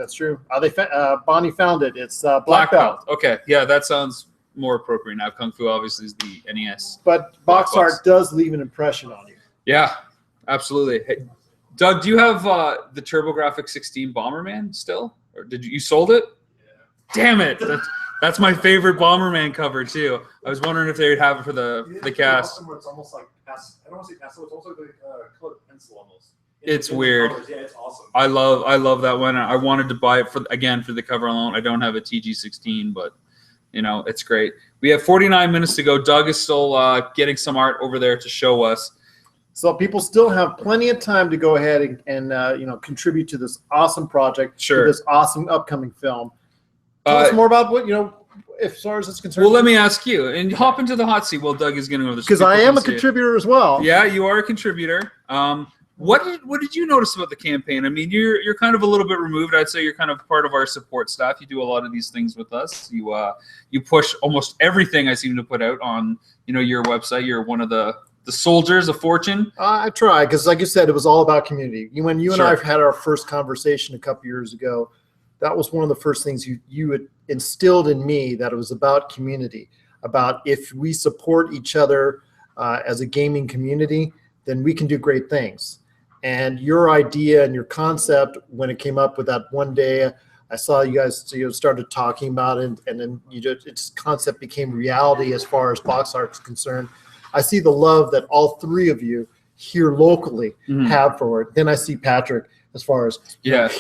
S2: Bonnie found it. It's Black Belt.
S1: Okay, yeah, that sounds more appropriate now. Kung Fu obviously is the NES.
S2: But box art does leave an impression on you.
S1: Yeah, absolutely. Hey, Doug, do you have the TurboGrafx 16 Bomberman still? Or did you sold it? Yeah. Damn it! That's my favorite Bomberman cover too. I was wondering if they would have it for the cast.
S3: It's almost like I don't want to say pastel. It's almost like colored pencil almost.
S1: It's weird.
S3: Yeah, it's awesome.
S1: I love that one. I wanted to buy it for the cover alone. I don't have a TG16, but it's great. We have 49 minutes to go. Doug is still getting some art over there to show us.
S2: So people still have plenty of time to go ahead and contribute to this awesome project,
S1: sure,
S2: to this awesome upcoming film. Tell us more about what as far as it's concerned.
S1: Well, let me ask you, and hop into the hot seat while Doug is getting over this.
S2: Because I am a contributor as well.
S1: Yeah, you are a contributor. What did you notice about the campaign? I mean, you're kind of a little bit removed. I'd say you're kind of part of our support staff. You do a lot of these things with us. You push almost everything I seem to put out on your website. You're one of the soldiers of fortune.
S2: I try, because like you said, it was all about community. When you and I had our first conversation a couple years ago, that was one of the first things you had instilled in me, that it was about community, about if we support each other as a gaming community, then we can do great things. And your idea and your concept, when it came up with that one day, I saw you guys started talking about it, and then its concept became reality as far as box art is concerned. I see the love that all three of you here locally have for it. Then I see Patrick as far as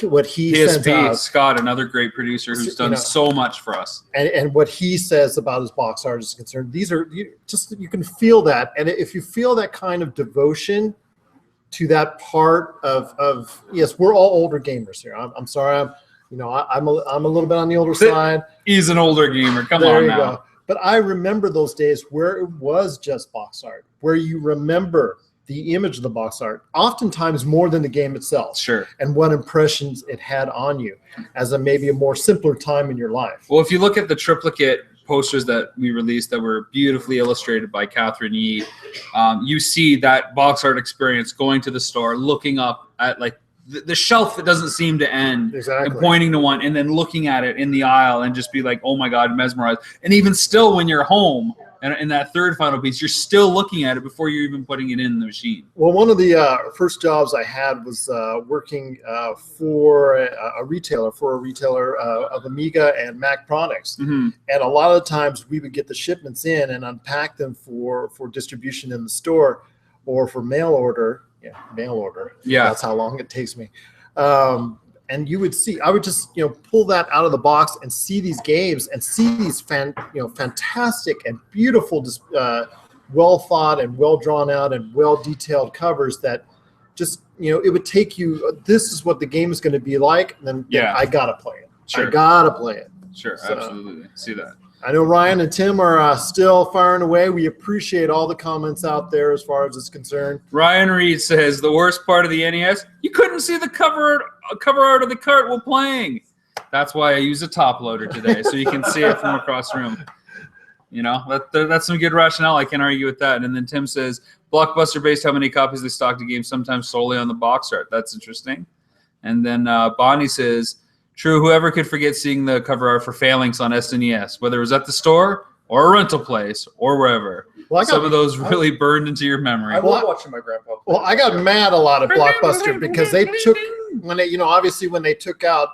S2: what he sends out.
S1: Scott, another great producer who's done so much for us.
S2: And what he says about his box art is concerned. These are you can feel that. And if you feel that kind of devotion to that part of yes, we're all older gamers here. I'm sorry, I'm a little bit on the older side.
S1: He's an older gamer. Come
S2: there
S1: on
S2: you
S1: now.
S2: Go. But I remember those days where it was just box art, where you remember the image of the box art, oftentimes more than the game itself.
S1: Sure.
S2: And what impressions it had on you as maybe a more simpler time in your life.
S1: Well, if you look at the triplicate posters that we released that were beautifully illustrated by Catherine Yee, you see that box art experience, going to the store, looking up at like the shelf that doesn't seem to end.
S2: Exactly.
S1: And pointing to one and then looking at it in the aisle and just be like, oh my God, mesmerized. And even still, when you're home and in that third final piece, you're still looking at it before you're even putting it in the machine.
S2: Well, one of the first jobs I had was working for a retailer of Amiga and Mac products.
S1: Mm-hmm.
S2: And a lot of the times we would get the shipments in and unpack them for distribution in the store or for mail order. Yeah, mail order.
S1: Yeah.
S2: That's how long it takes me. And you would see, I would just, pull that out of the box and see these games and see these fantastic and beautiful, well thought and well drawn out and well detailed covers that just, it would take you, this is what the game is going to be like. And then I got to play it.
S1: Sure.
S2: I got to play it.
S1: Sure,
S2: So,
S1: absolutely. See that.
S2: I know Ryan and Tim are still firing away. We appreciate all the comments out there as far as it's concerned.
S1: Ryan Reed says, the worst part of the NES, you couldn't see the cover art of the cart while playing. That's why I use a top loader today, so you can see it from across the room. That's some good rationale. I can't argue with that. And then Tim says, Blockbuster based how many copies they stock the game, sometimes solely on the box art. That's interesting. And then Bonnie says, true, whoever could forget seeing the cover art for Phalanx on SNES, whether it was at the store or a rental place or wherever. Well, some of those really burned into your memory.
S3: I love watching my grandpa play.
S2: Well, I got mad a lot at Blockbuster because they took, when they took out,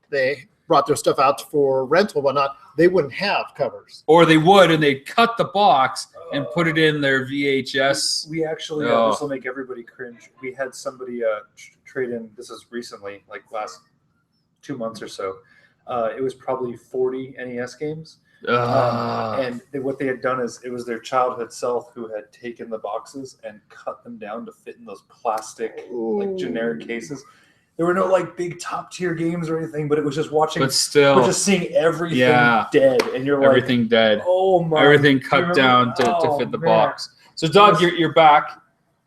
S2: they brought their stuff out for rental and whatnot, they wouldn't have covers.
S1: Or they would, and they'd cut the box and put it in their VHS.
S3: We actually, this will make everybody cringe. We had somebody trade in, this is recently, like last 2 months or so. It was probably 40 NES games. And what they had done is it was their childhood self who had taken the boxes and cut them down to fit in those plastic, like generic cases. There were no like big top tier games or anything, but it was just watching.
S1: But still,
S3: we're just seeing everything dead, and you're
S1: everything
S3: like,
S1: dead.
S3: Oh my!
S1: Everything cut down to fit the box. So Doug, you're back.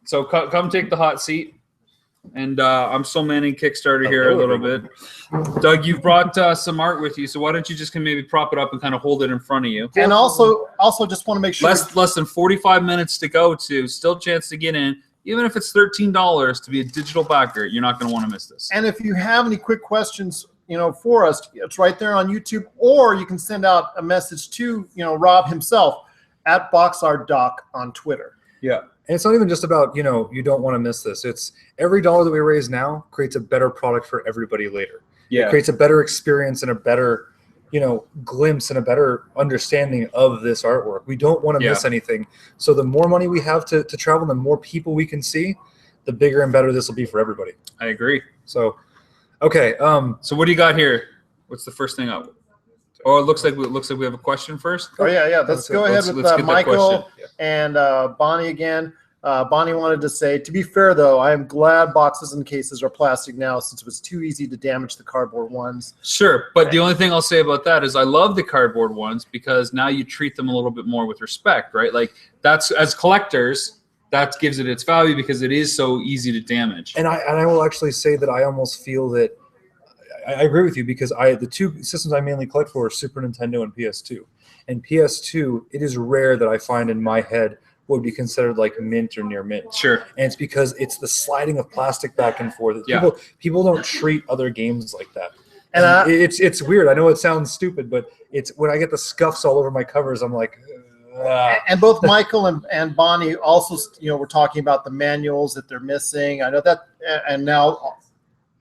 S1: So come take the hot seat. And I'm still manning Kickstarter here a little bit. Doug, you've brought some art with you, so why don't you just maybe prop it up and kind of hold it in front of you?
S2: And also just want to make sure
S1: less than 45 minutes to go to, still chance to get in. Even if it's $13 to be a digital backer, you're not going to want to miss this.
S2: And if you have any quick questions, for us, it's right there on YouTube, or you can send out a message to, Rob himself at BoxArtDoc on Twitter.
S1: Yeah.
S3: And it's not even just about, you don't want to miss this. It's every dollar that we raise now creates a better product for everybody later.
S1: Yeah.
S3: It creates a better experience and a better, glimpse and a better understanding of this artwork. We don't want to miss anything. So the more money we have to travel, the more people we can see, the bigger and better this will be for everybody.
S1: I agree.
S3: So, okay.
S1: So what do you got here? What's the first thing up? Oh, it looks like we have a question first.
S2: Oh yeah. Let's go ahead with Michael and Bonnie again. Bonnie wanted to say, to be fair though, I am glad boxes and cases are plastic now, since it was too easy to damage the cardboard ones.
S1: Sure, but the only thing I'll say about that is I love the cardboard ones because now you treat them a little bit more with respect, right? Like that's, as collectors, that gives it its value because it is so easy to damage.
S3: And I will actually say that I almost feel that I agree with you, because the two systems I mainly collect for are Super Nintendo and PS2. And PS2, it is rare that I find in my head would be considered like mint or near mint.
S1: Sure.
S3: And it's because it's the sliding of plastic back and forth. People don't treat other games like that. And it's weird. I know it sounds stupid, but it's when I get the scuffs all over my covers, I'm like,
S2: And both Michael and Bonnie also, were talking about the manuals that they're missing. I know that, and now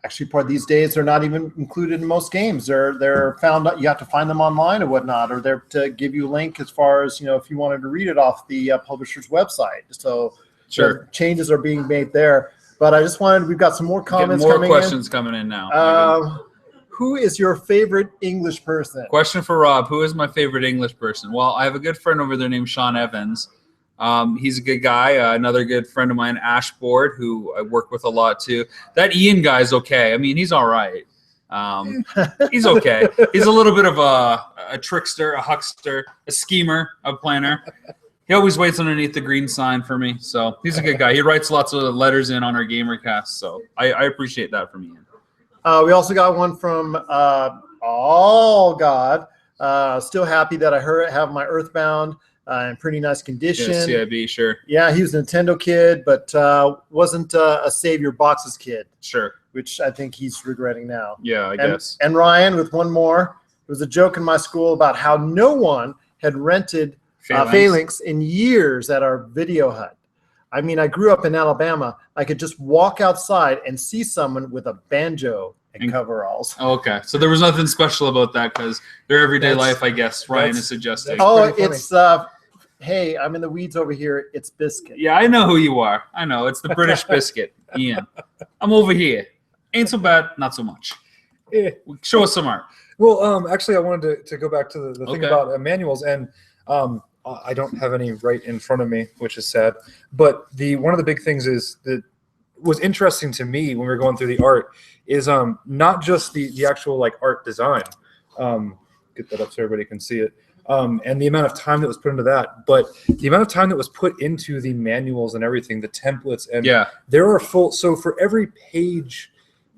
S2: actually part of these days they're not even included in most games. They're found, you have to find them online or whatnot, or they're to give you a link as far as, if you wanted to read it off the publisher's website. So
S1: sure,
S2: changes are being made there. But I just we've got some more comments coming in.
S1: More questions coming in now.
S2: Who is your favorite English person?
S1: Question for Rob. Who is my favorite English person? Well, I have a good friend over there named Sean Evans. He's a good guy. Another good friend of mine, Ashboard, who I work with a lot too. That Ian guy's okay. I mean, he's all right. He's okay. He's a little bit of a trickster, a huckster, a schemer, a planner. He always waits underneath the green sign for me. So he's a good guy. He writes lots of letters in on our GamerCast. So I appreciate that from Ian.
S2: We also got one from God. Still happy that I have my Earthbound in pretty nice condition.
S1: Yeah, CIB, sure.
S2: Yeah, he was a Nintendo kid, but wasn't a Save Your Boxes kid.
S1: Sure.
S2: Which I think he's regretting now.
S1: Yeah, I guess.
S2: And Ryan with one more. There was a joke in my school about how no one had rented Phalanx in years at our video hut. I mean, I grew up in Alabama. I could just walk outside and see someone with a banjo and coveralls.
S1: Oh, okay, so there was nothing special about that because their everyday life, I guess, Ryan is suggesting.
S2: Oh, it's hey, I'm in the weeds over here. It's Biscuit.
S1: Yeah, I know who you are. I know. It's the British Biscuit, Ian. I'm over here. Ain't so bad, not so much. Show us some art.
S3: Well, actually, I wanted to go back to the thing about manuals, and I don't have any right in front of me, which is sad. But one of the big things is that was interesting to me when we were going through the art is not just the actual like art design. Get that up so everybody can see it. And the amount of time that was put into that, but the amount of time that was put into the manuals and everything, the templates, and there are so for every page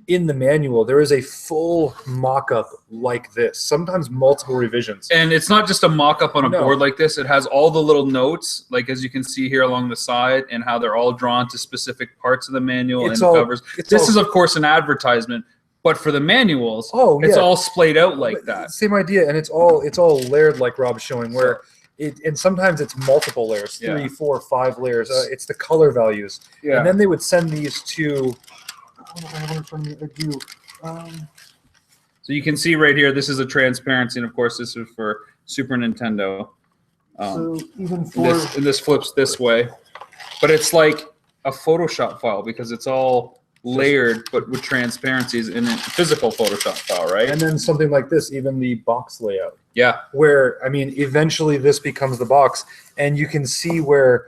S3: in the manual, there is a full mock-up like this, sometimes multiple revisions. And
S1: it's not just a mock-up on a board like this. It has all the little notes, like as you can see here along the side, and how they're all drawn to specific parts of the manual and covers. This is, of course, an advertisement. But for the manuals, it's all splayed out like that.
S3: Same idea, and it's all layered like Rob's showing, where and sometimes it's multiple layers, 3, 4, 5 layers. It's the color values, and then they would send these to.
S1: So you can see right here, this is a transparency, and of course, this is for Super Nintendo.
S2: So even for
S1: this flips this way, but it's like a Photoshop file because it's all layered but with transparencies in a physical Photoshop file, right?
S3: And then something like this, even the box layout.
S1: Yeah.
S3: Where, I mean, eventually this becomes the box, and you can see where,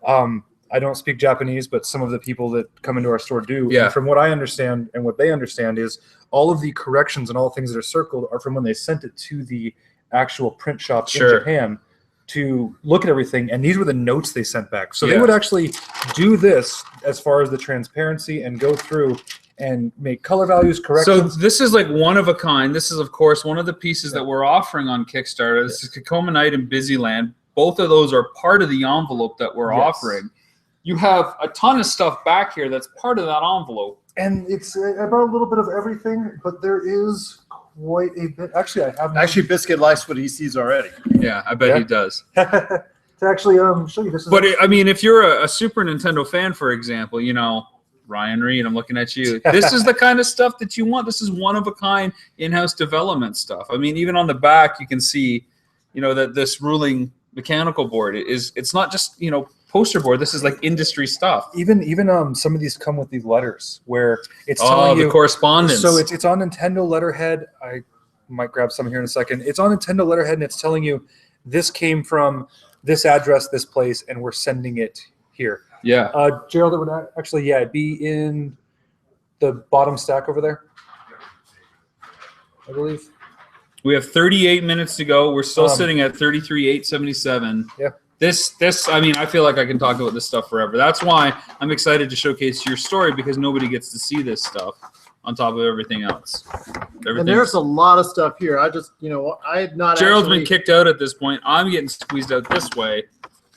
S3: I don't speak Japanese, but some of the people that come into our store do.
S1: Yeah.
S3: And from what I understand and what they understand is all of the corrections and all the things that are circled are from when they sent it to the actual print shop in Japan to look at everything, and these were the notes they sent back. So they would actually do this as far as the transparency and go through and make color values, corrections.
S1: So this is like one of a kind. This is, of course, one of the pieces that we're offering on Kickstarter. This is Kakoma Night and Busyland. Both of those are part of the envelope that we're offering. You have a ton of stuff back here that's part of that envelope.
S3: And it's about a little bit of everything, but there is quite a bit. Actually, I have.
S2: Actually, Biscuit likes what he sees already.
S1: Yeah, I bet he does.
S3: To actually show you this.
S1: But I mean, if you're a Super Nintendo fan, for example, you know, Ryan Reed, I'm looking at you. This is the kind of stuff that you want. This is one of a kind in-house development stuff. I mean, even on the back, you can see, you know, that this ruling mechanical board it's not just, you know, poster board. This is like industry stuff.
S3: Even some of these come with these letters where it's telling you
S1: the correspondence.
S3: So it's on Nintendo letterhead. I might grab some here in a second. It's on Nintendo letterhead, and it's telling you this came from this address, this place, and we're sending it here.
S1: Yeah.
S3: Gerald, it would actually be in the bottom stack over there, I believe.
S1: We have 38 minutes to go. We're still sitting at 33,877.
S3: Yeah.
S1: This, I mean, I feel like I can talk about this stuff forever. That's why I'm excited to showcase your story, because nobody gets to see this stuff on top of everything else.
S2: And there's a lot of stuff here. I just, you know, I had not.
S1: Gerald's been kicked out at this point. I'm getting squeezed out this way.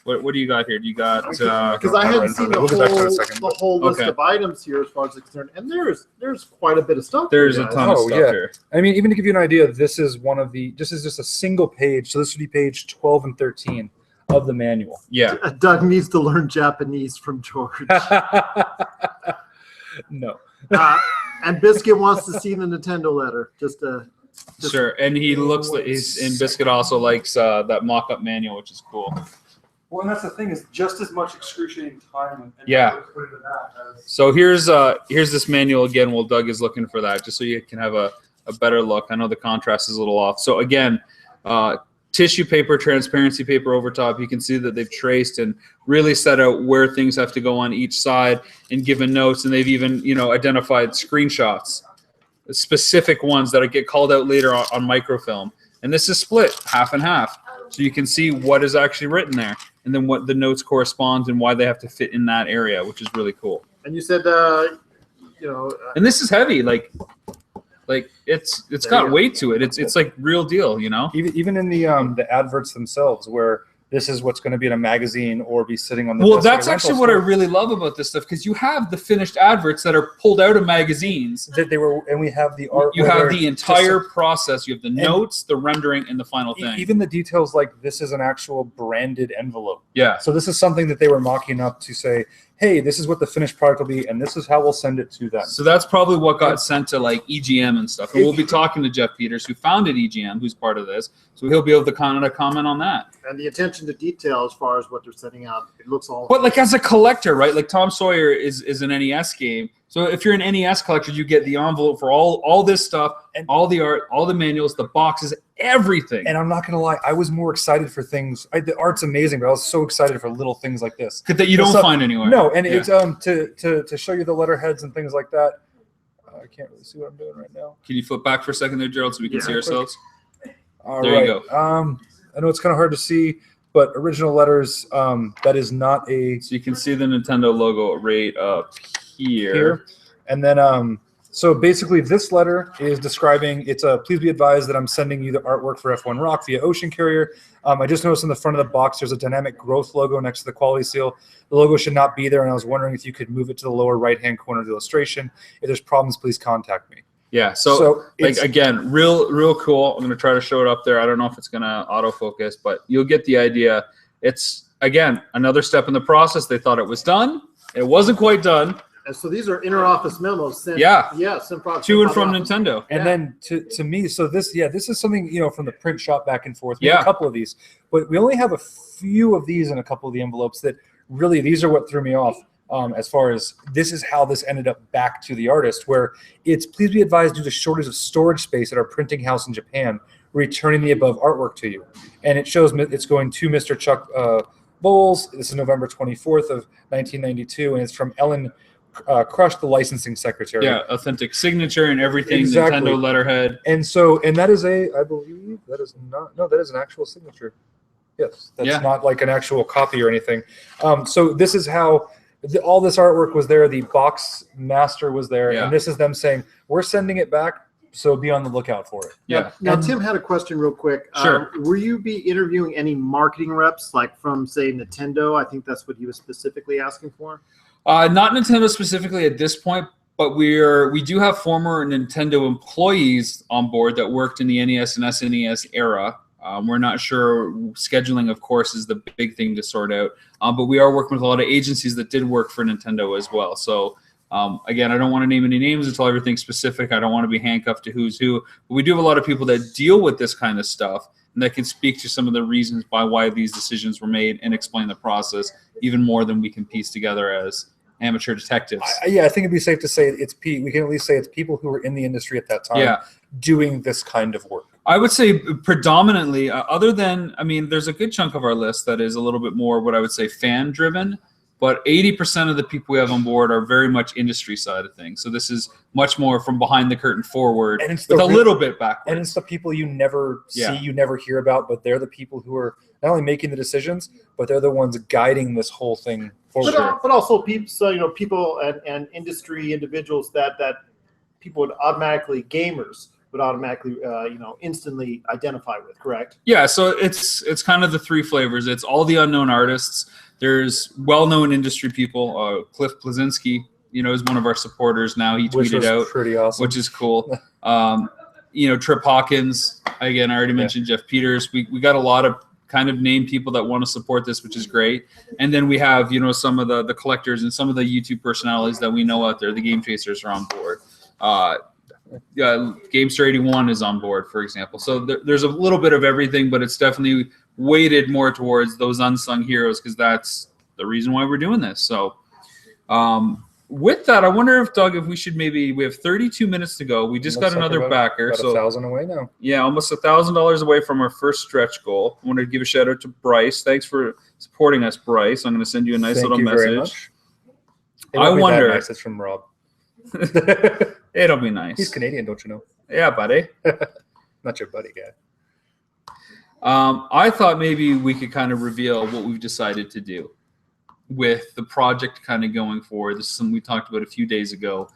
S1: What do you got here? Do you got?
S2: Because I hadn't seen the whole list of items here as far as it's concerned, and there's quite a bit of stuff.
S1: There's a ton of stuff here.
S3: I mean, even to give you an idea, this is one of the. This is just a single page. So this would be page 12 and 13 of the manual.
S1: Yeah.
S2: Doug needs to learn Japanese from George.
S3: No.
S2: And Biscuit wants to see the Nintendo letter.
S1: Sure. And he looks like and Biscuit also likes that mock-up manual, which is cool.
S3: Well, and that's the thing, is just as much excruciating time.
S1: Put into that so here's this manual again while Doug is looking for that, just so you can have a better look. I know the contrast is a little off. So again, tissue paper, transparency paper over top. You can see that they've traced and really set out where things have to go on each side and given notes. And they've even, you know, identified screenshots, specific ones that get called out later on microfilm. And this is split half and half. So you can see what is actually written there, and then what the notes correspond and why they have to fit in that area, which is really cool.
S2: And you said, you know,
S1: and this is heavy, like it's got weight to it. It's like real deal, you know.
S3: Even in the adverts themselves, where this is what's going to be in a magazine or be sitting on the
S1: Well,
S3: desk at a
S1: that's
S3: rental
S1: actually what I
S3: store.
S1: really love about this stuff, because you have the finished adverts that are pulled out of magazines.
S3: That they were, and we have the art.
S1: You
S3: where
S1: have
S3: they're
S1: the entire process. You have the notes, the rendering, and the final thing.
S3: Even the details, like this is an actual branded envelope.
S1: Yeah.
S3: So this is something that they were mocking up to say, hey, this is what the finished product will be, and this is how we'll send it to them.
S1: So that's probably what got sent to like EGM and stuff. And we'll be talking to Jeff Peters, who founded EGM, who's part of this. So he'll be able to comment on that.
S2: And the attention to detail as far as what they're sending out, it looks all.
S1: But like as a collector, right? Like Tom Sawyer is an NES game. So if you're an NES collector, you get the envelope for all this stuff, and all the art, all the manuals, the boxes, everything.
S3: And I'm not gonna lie, I was more excited for things. The art's amazing, but I was so excited for little things like this
S1: that you don't find anywhere.
S3: No, and it's to show you the letterheads and things like that. I can't really see what I'm doing right now.
S1: Can you flip back for a second there, Gerald, so we can see ourselves?
S3: There you go. I know it's kind of hard to see, but original letters. That is not a.
S1: So you can see the Nintendo logo right up here.
S3: And then so basically this letter is describing, it's a please be advised that I'm sending you the artwork for F1 Rock via Ocean Carrier. I just noticed on the front of the box there's a dynamic growth logo next to the quality seal. The logo should not be there, and I was wondering if you could move it to the lower right hand corner of the illustration. If there's problems, please contact me.
S1: Yeah, so like again, real cool. I'm gonna try to show it up there. I don't know if it's gonna autofocus, but you'll get the idea. It's again another step in the process. They thought it was done. It wasn't quite done.
S2: And so these are inter-office memos sent. Sent
S1: to and from Nintendo.
S3: And then to me, so this is something, you know, from the print shop back and forth. We have a couple of these, but we only have a few of these in a couple of the envelopes that really, these are what threw me off. As far as this is how this ended up back to the artist, where it's please be advised due to shortage of storage space at our printing house in Japan, returning the above artwork to you. And it shows it's going to Mr. Chuck Bowles. This is November 24th of 1992, and it's from Ellen Crush, the licensing secretary.
S1: Yeah, authentic signature and everything,
S3: exactly.
S1: Nintendo letterhead.
S3: And so, and that is I believe, that is not, no, that is an actual signature. Yes, that's not like an actual copy or anything. So this is how all this artwork was there. The box master was there, and this is them saying, we're sending it back, so be on the lookout for it.
S1: Yeah.
S2: Now Tim had a question real quick.
S1: Sure.
S2: Will you be interviewing any marketing reps, like from, say, Nintendo? I think that's what he was specifically asking for.
S1: Not Nintendo specifically at this point, but we do have former Nintendo employees on board that worked in the NES and SNES era. We're not sure. Scheduling, of course, is the big thing to sort out. But we are working with a lot of agencies that did work for Nintendo as well. So again, I don't want to name any names until everything's specific. I don't want to be handcuffed to who's who. But we do have a lot of people that deal with this kind of stuff and that can speak to some of the reasons why these decisions were made and explain the process even more than we can piece together as amateur detectives.
S3: I think it'd be safe to say we can at least say it's people who were in the industry at that time doing this kind of work.
S1: I would say predominantly, other than, I mean, there's a good chunk of our list that is a little bit more what I would say fan-driven, but 80% of the people we have on board are very much industry side of things. So this is much more from behind the curtain forward,
S3: and it's
S1: with a little bit backwards.
S3: And it's the people you never see, you never hear about, but they're the people who are not only making the decisions, but they're the ones guiding this whole thing forward.
S2: But also people, so, you know, people and industry individuals that people would automatically, gamers would automatically, instantly identify with, correct?
S1: Yeah, so it's kind of the three flavors. It's all the unknown artists. There's well-known industry people. Cliff Blazinski, is one of our supporters now. He tweeted out,
S3: pretty awesome,
S1: which is cool. Trip Hawkins. Again, I already mentioned Jeff Peters. We got a lot of kind of named people that want to support this, which is great. And then we have, some of the collectors and some of the YouTube personalities that we know out there. The Game Chasers are on board. Gamester 81 is on board, for example. So there's a little bit of everything, but it's definitely weighted more towards those unsung heroes because that's the reason why we're doing this. So with that, I wonder if, Doug, if we should we have 32 minutes to go. We just got another backer.
S3: About 1,000 away now.
S1: Yeah, almost $1,000 away from our first stretch goal. I want to give a shout out to Bryce. Thanks for supporting us, Bryce. I'm going to send you a nice little message.
S3: Very much.
S1: I wonder.
S3: Nice. It's from Rob.
S1: It'll be nice.
S3: He's Canadian, don't you know?
S1: Yeah, buddy.
S3: Not your buddy guy.
S1: I thought maybe we could kind of reveal what we've decided to do with the project kind of going forward. This is something we talked about a few days ago.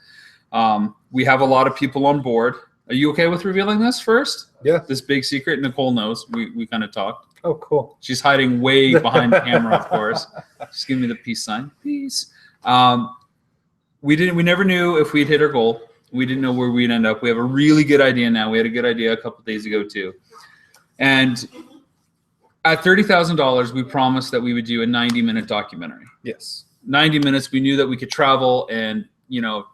S1: We have a lot of people on board. Are you okay with revealing this first?
S3: Yeah.
S1: This big secret? Nicole knows. We kind of talked.
S3: Oh, cool.
S1: She's hiding way behind the camera, of course. She's giving me the peace sign. Peace. We never knew if we'd hit our goal. We didn't know where we'd end up. We have a really good idea now. We had a good idea a couple of days ago too. And at $30,000, we promised that we would do a 90-minute documentary.
S3: Yes. 90
S1: minutes. We knew that we could travel and,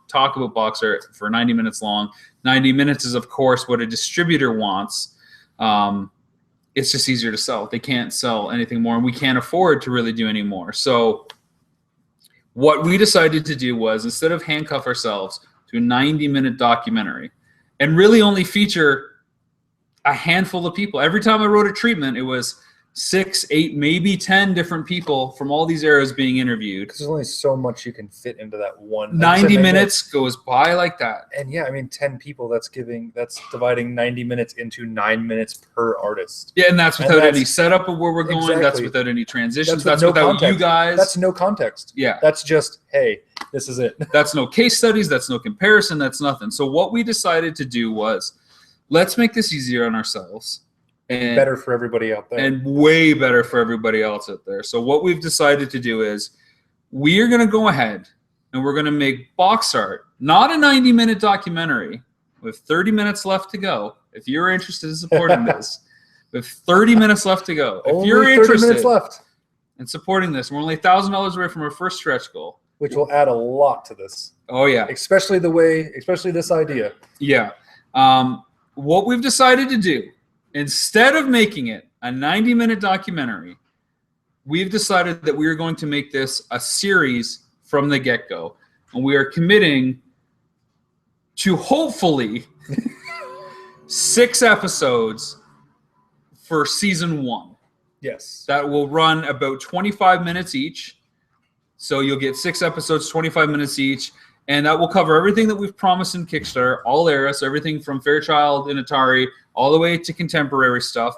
S1: talk about box art for 90 minutes long. 90 minutes is, of course, what a distributor wants. It's just easier to sell. They can't sell anything more, and we can't afford to really do any more. So what we decided to do was, instead of handcuff ourselves to a 90-minute documentary and really only feature a handful of people. Every time I wrote a treatment, it was 6, 8, maybe 10 different people from all these eras being interviewed.
S3: Because there's only so much you can fit into that one.
S1: 90 minutes goes by like that.
S3: And yeah, I mean, 10 people, that's dividing 90 minutes into 9 minutes per artist.
S1: Yeah, and that's without any setup of where we're going.
S3: Exactly.
S1: That's without any transitions.
S3: That's
S1: without
S3: context.
S1: you guys.
S3: That's no context.
S1: Yeah.
S3: That's just, hey, this is it.
S1: That's no case studies. That's no comparison. That's nothing. So what we decided to do was, let's make this easier on ourselves. And
S3: better for everybody out there.
S1: And way better for everybody else out there. So what we've decided to do is, we are going to go ahead and we're going to make box art, not a 90-minute documentary, with 30 minutes left to go. If you're interested in supporting this, with 30 minutes left to go. If
S3: Only
S1: you're
S3: 30
S1: interested
S3: minutes left
S1: in supporting this, we're only $1,000 away from our first stretch goal.
S3: Which will add a lot to this.
S1: Oh, yeah.
S3: Especially this idea.
S1: Yeah. What we've decided to do, instead of making it a 90-minute documentary, we've decided that we are going to make this a series from the get-go. And we are committing to hopefully 6 episodes for season 1.
S3: Yes.
S1: That will run about 25 minutes each. So you'll get 6 episodes, 25 minutes each. And that will cover everything that we've promised in Kickstarter, all eras, everything from Fairchild and Atari, all the way to contemporary stuff.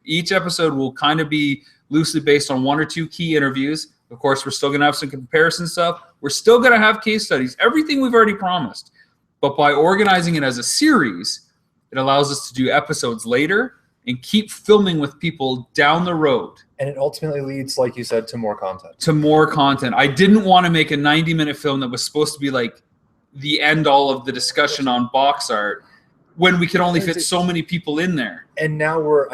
S1: Each episode will kind of be loosely based on 1 or 2 key interviews. Of course, we're still going to have some comparison stuff. We're still going to have case studies, everything we've already promised. But by organizing it as a series, it allows us to do episodes later and keep filming with people down the road.
S3: And it ultimately leads, like you said, to more content.
S1: To more content. I didn't want to make a 90-minute film that was supposed to be like the end-all of the discussion on box art when we could only fit so many people in there.
S3: And now we're,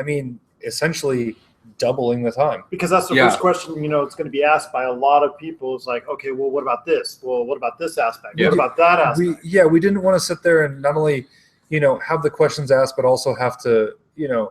S3: essentially doubling the time.
S2: Because that's the first question, it's going to be asked by a lot of people. It's like, okay, well, what about this? Well, what about this aspect?
S1: Yeah.
S2: What about that aspect?
S3: We didn't want to sit there and not only, have the questions asked, but also have to,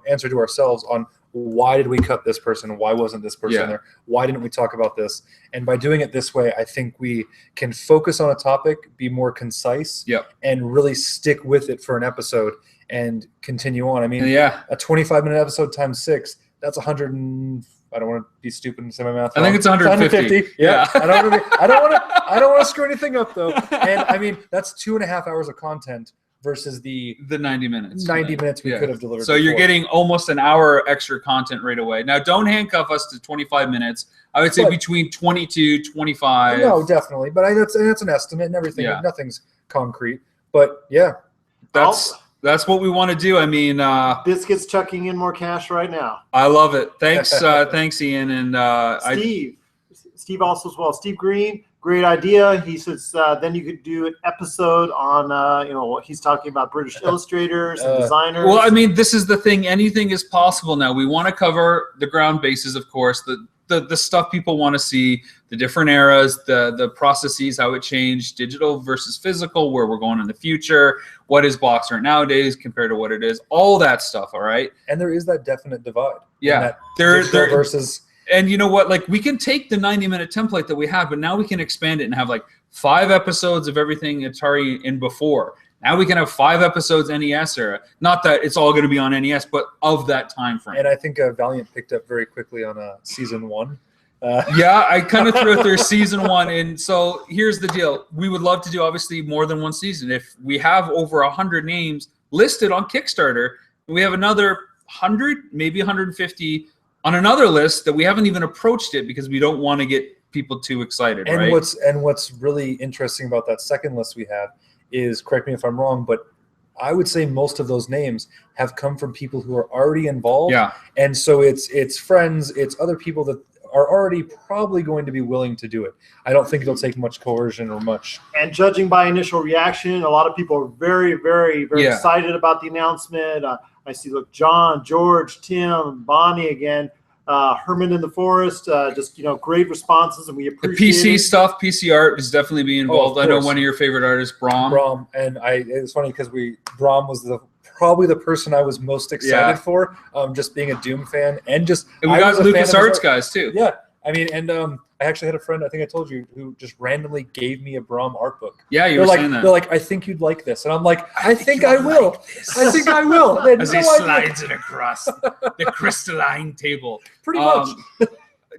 S3: answer to ourselves on why did we cut this person? Why wasn't this person there? Why didn't we talk about this? And by doing it this way, I think we can focus on a topic, be more concise, and really stick with it for an episode and continue on. A 25-minute episode times 6, that's 100 and I don't want to be stupid and say my math.
S1: I think it's 150.
S3: Yeah. I don't want to screw anything up though. And that's 2.5 hours of content versus the
S1: 90 minutes.
S3: 90 minutes we could have delivered.
S1: So you're getting almost an hour extra content right away. Now, don't handcuff us to 25 minutes. I would say between 22, 25.
S3: No, definitely. But that's an estimate and everything.
S1: Yeah.
S3: Nothing's concrete. But yeah.
S1: That's what we want to do.
S2: Biscuit's chucking in more cash right now.
S1: I love it. Thanks, thanks, Ian. And
S2: Steve also as well. Steve Green, great idea. He says then you could do an episode on he's talking about British illustrators and designers.
S1: Well, this is the thing. Anything is possible now. We want to cover the ground bases, of course, the stuff people want to see, the different eras, the processes, how it changed, digital versus physical, where we're going in the future, what is box art nowadays compared to what it is, all that stuff, all right?
S3: And there is that definite divide.
S1: Yeah.
S3: There versus...
S1: And you know what? Like, we can take the 90-minute template that we have, but now we can expand it and have 5 episodes of everything Atari in before. Now we can have 5 episodes NES era. Not that it's all going to be on NES, but of that time frame.
S3: And I think Valiant picked up very quickly on season 1.
S1: I kind of threw it there season 1. And so here's the deal. We would love to do, obviously, more than one season. If we have over 100 names listed on Kickstarter, we have another 100, maybe 150 on another list that we haven't even approached it because we don't want to get people too excited.
S3: And
S1: right?
S3: what's really interesting about that second list we have is, correct me if I'm wrong, but I would say most of those names have come from people who are already involved.
S1: Yeah.
S3: And so it's friends, it's other people that are already probably going to be willing to do it. I don't think it'll take much coercion or much.
S2: And judging by initial reaction, a lot of people are very, very, very excited about the announcement. I see, look, John, George, Tim, Bonnie again, Herman in the Forest, just, great responses, and we appreciate
S1: the PC
S2: it.
S1: stuff. PC art is definitely being involved. I know one of your favorite artists, Brom.
S3: And it's funny because Brom was probably the person I was most excited for, just being a Doom fan, and
S1: we got LucasArts guys too.
S3: Yeah, I mean, and I actually had a friend, I think I told you, who just randomly gave me a Brom art book.
S1: Yeah, you were saying that.
S3: They're like, I think you'd like this, and I'm like, I think I will. I think I will.
S1: As he slides it across the crystalline table.
S3: Pretty much.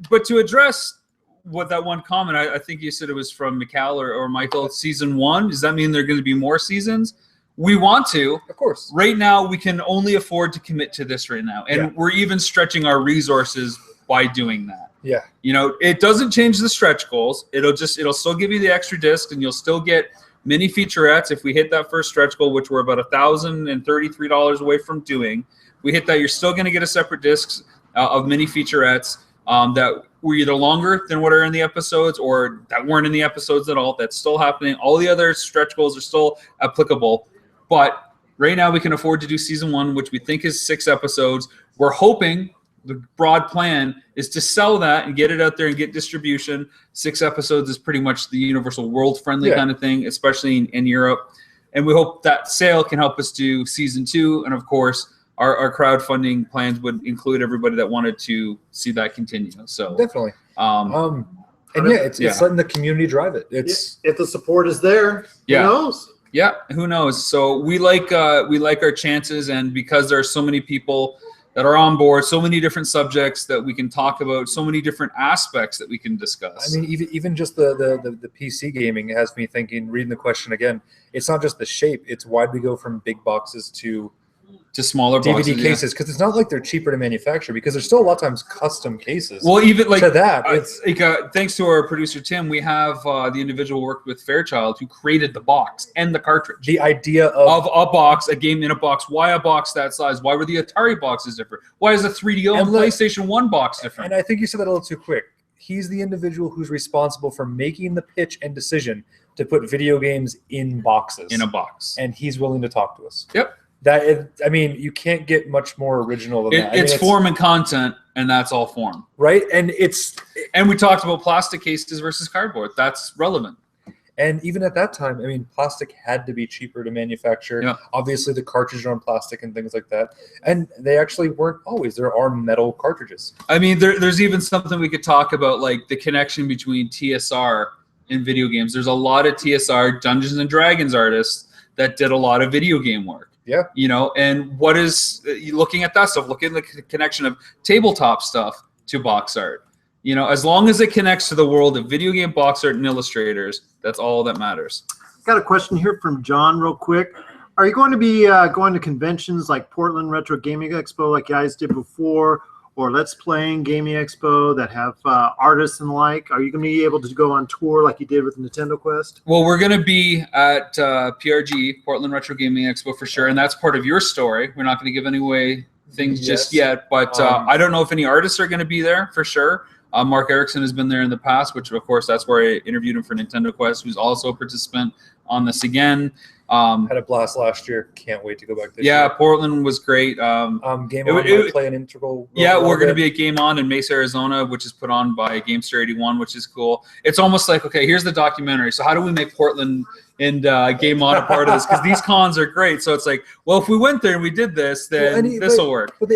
S1: But to address what that one comment, I think you said it was from McCallum or Michael, season 1. Does that mean there are going to be more seasons? We want to.
S3: Of course.
S1: Right now, we can only afford to commit to this right now. And we're even stretching our resources by doing that.
S3: Yeah.
S1: It doesn't change the stretch goals. It'll still give you the extra disc, and you'll still get mini featurettes. If we hit that first stretch goal, which we're about $1,033 away from doing, we hit that, you're still going to get a separate discs of mini featurettes that were either longer than what are in the episodes or that weren't in the episodes at all. That's still happening. All the other stretch goals are still applicable. But right now we can afford to do season 1, which we think is 6 episodes. We're hoping the broad plan is to sell that and get it out there and get distribution. 6 episodes is pretty much the universal world-friendly kind of thing, especially in Europe. And we hope that sale can help us do season 2. And, of course, our crowdfunding plans would include everybody that wanted to see that continue. So
S3: definitely. And it's letting the community drive it. It's
S2: if the support is there, who knows?
S1: Yeah, who knows? So we like our chances, and because there are so many people that are on board, so many different subjects that we can talk about, so many different aspects that we can discuss.
S3: I mean, even just the PC gaming has me thinking, reading the question again, it's not just the shape, it's why do we go from big boxes to
S1: smaller
S3: DVD
S1: boxes,
S3: cases, because it's not like they're cheaper to manufacture, because there's still a lot of times custom cases.
S1: Well, even like
S3: to that,
S1: it's like thanks to our producer Tim, we have the individual who worked with Fairchild who created the box and the cartridge.
S3: The idea of
S1: a box, a game in a box. Why a box that size? Why were the Atari boxes different? Why is the 3DO and PlayStation 1 box different?
S3: And I think you said that a little too quick. He's the individual who's responsible for making the pitch and decision to put video games in boxes.
S1: In a box.
S3: And he's willing to talk to us.
S1: Yep.
S3: You can't get much more original than that.
S1: It's form and content, and that's all form.
S3: Right? And
S1: we talked about plastic cases versus cardboard. That's relevant.
S3: And even at that time, I mean, plastic had to be cheaper to manufacture. Yeah. Obviously, the cartridge are on plastic and things like that. And they actually weren't always. There are metal cartridges.
S1: I mean, there's even something we could talk about, like the connection between TSR and video games. There's a lot of TSR, Dungeons and Dragons artists that did a lot of video game work.
S3: Yeah.
S1: And what is looking at that stuff, looking at the connection of tabletop stuff to box art. As long as it connects to the world of video game box art and illustrators, that's all that matters.
S2: Got a question here from John real quick. Are you going to be going to conventions like Portland Retro Gaming Expo like you guys did before, or Let's Playing Gaming Expo that have artists and the like? Are you going to be able to go on tour like you did with Nintendo Quest?
S1: Well, we're going to be at PRG, Portland Retro Gaming Expo for sure, and that's part of your story. We're not going to give any away things just yet, but I don't know if any artists are going to be there for sure. Mark Erickson has been there in the past, which of course that's where I interviewed him for Nintendo Quest, who's also a participant on this again.
S3: Had a blast last year. Can't wait to go back this year.
S1: Yeah, Portland was great.
S3: Game On might play an integral role.
S1: Yeah, we're going to be at Game On in Mesa, Arizona, which is put on by Gamester 81, which is cool. It's almost like, okay, here's the documentary. So how do we make Portland and Game On a part of this? Because these cons are great. So it's like, well, if we went there and we did this, then this will work.
S3: But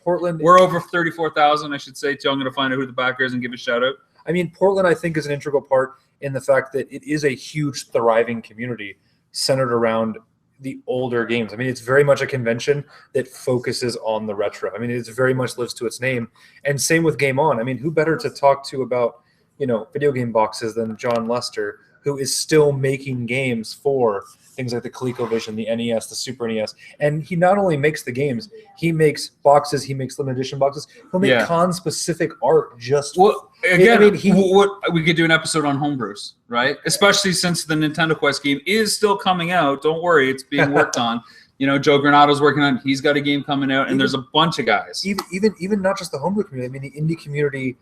S3: Portland.
S1: We're over 34,000, I should say, too. I'm going to find out who the backer is and give a shout out.
S3: I mean, Portland, I think, is an integral part in the fact that it is a huge, thriving community centered around the older games. I mean, it's very much a convention that focuses on the retro. I mean, it very much lives to its name. And same with Game On. I mean, who better to talk to about, video game boxes than John Lester, who is still making games for things like the ColecoVision, the NES, the Super NES. And he not only makes the games, he makes boxes, he makes limited edition boxes. He'll make con-specific art just...
S1: Well, again,
S3: I mean,
S1: we could do an episode on homebrews, right? Especially since the Nintendo Quest game is still coming out. Don't worry, it's being worked on. You know, Joe Granato's working on. He's got a game coming out, and there's a bunch of guys.
S3: Even not just the homebrew community. I mean, the indie community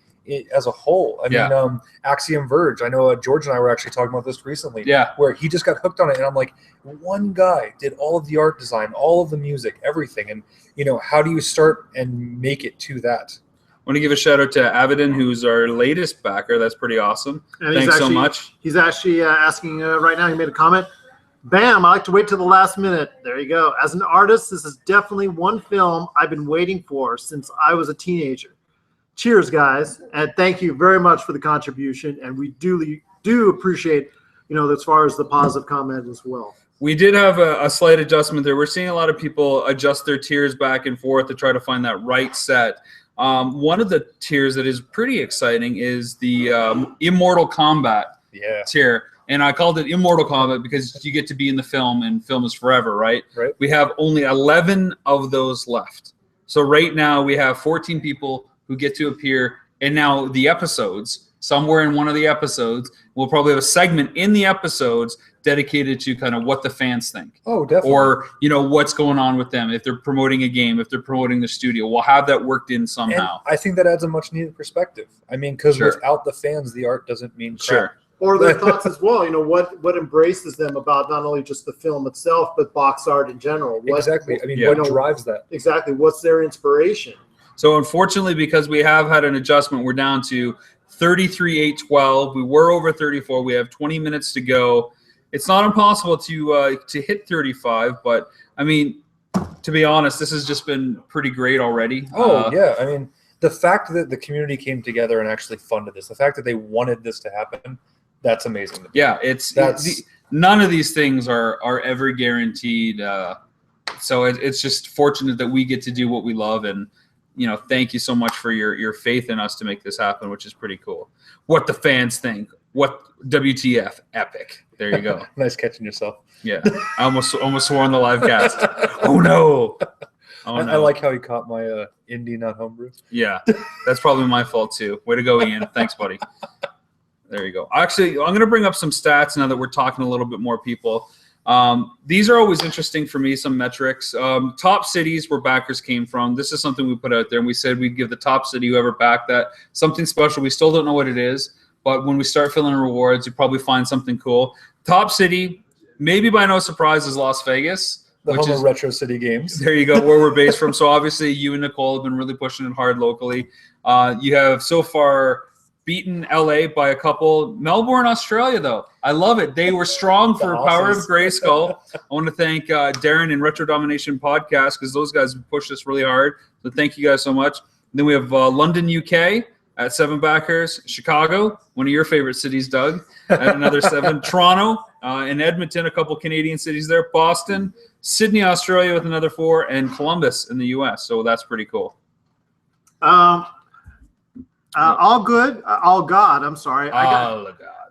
S3: as a whole. I mean, Axiom Verge. I know George and I were actually talking about this recently.
S1: Yeah.
S3: Where he just got hooked on it, and I'm like, one guy did all of the art design, all of the music, everything, and you know, how do you start and make it to that?
S1: I want to give a shout out to Avidin, who's our latest backer. That's pretty awesome.
S2: And
S1: Thanks so much.
S2: He's actually asking right now. He made a comment. Bam, I like to wait till the last minute. There you go. As an artist, this is definitely one film I've been waiting for since I was a teenager. Cheers, guys, and thank you very much for the contribution. And we do appreciate, you know, as far as the positive comment as well.
S1: We did have a slight adjustment there. We're seeing a lot of people adjust their tiers back and forth to try to find that right set. One of the tiers that is pretty exciting is the Immortal Kombat tier. And I called it Immortal Kombat because you get to be in the film, and film is forever, right?
S3: Right.
S1: We have only 11 of those left. So right now we have 14 people who get to appear, and now the episodes, somewhere in one of the episodes, we'll probably have a segment in the episodes dedicated to kind of what the fans think.
S3: Oh, definitely.
S1: Or, you know, what's going on with them. If they're promoting a game, if they're promoting the studio, we'll have that worked in somehow.
S3: And I think that adds a much needed perspective. I mean, because without the fans, the art doesn't mean crap.
S1: Sure.
S2: Or their thoughts as well. You know, what embraces them about not only just the film itself, but box art in general.
S3: Exactly. I mean, what drives that?
S2: Exactly. What's their inspiration?
S1: So unfortunately, because we have had an adjustment, we're down to 33,812. We were over 34. We have 20 minutes to go. It's not impossible to hit 35, but I mean, to be honest, this has just been pretty great already.
S3: Yeah. I mean, the fact that the community came together and actually funded this, the fact that they wanted this to happen, that's amazing.
S1: Yeah, none of these things are ever guaranteed. So it's just fortunate that we get to do what we love, and you know, thank you so much for your faith in us to make this happen, which is pretty cool. What the fans think. What WTF? Epic. There you go.
S3: Nice catching yourself.
S1: Yeah, I almost swore on the live cast. Oh no. Oh, no.
S3: I like how he caught my indie not homebrew.
S1: Yeah, that's probably my fault too. Way to go, Ian. Thanks, buddy. There you go. Actually, I'm going to bring up some stats now that we're talking a little bit more people. These are always interesting for me, some metrics. Top cities where backers came from. This is something we put out there, and we said we'd give the top city, whoever backed that, something special. We still don't know what it is, but when we start filling rewards, you probably find something cool. Top city, maybe by no surprise, is Las Vegas.
S3: The home of Retro City Games.
S1: There you go, where we're based from. So obviously you and Nicole have been really pushing it hard locally. You have so far beaten LA by a couple. Melbourne, Australia, though. I love it. They were strong for Power of Grayskull. I want to thank Darren and Retro Domination Podcast, because those guys have pushed us really hard. So thank you guys so much. And then we have London, UK at 7 backers. Chicago, one of your favorite cities, Doug, at another 7. Toronto and Edmonton, a couple Canadian cities there. Boston, Sydney, Australia with another 4, and Columbus in the US. So that's pretty cool.
S2: All good. All God. I'm sorry.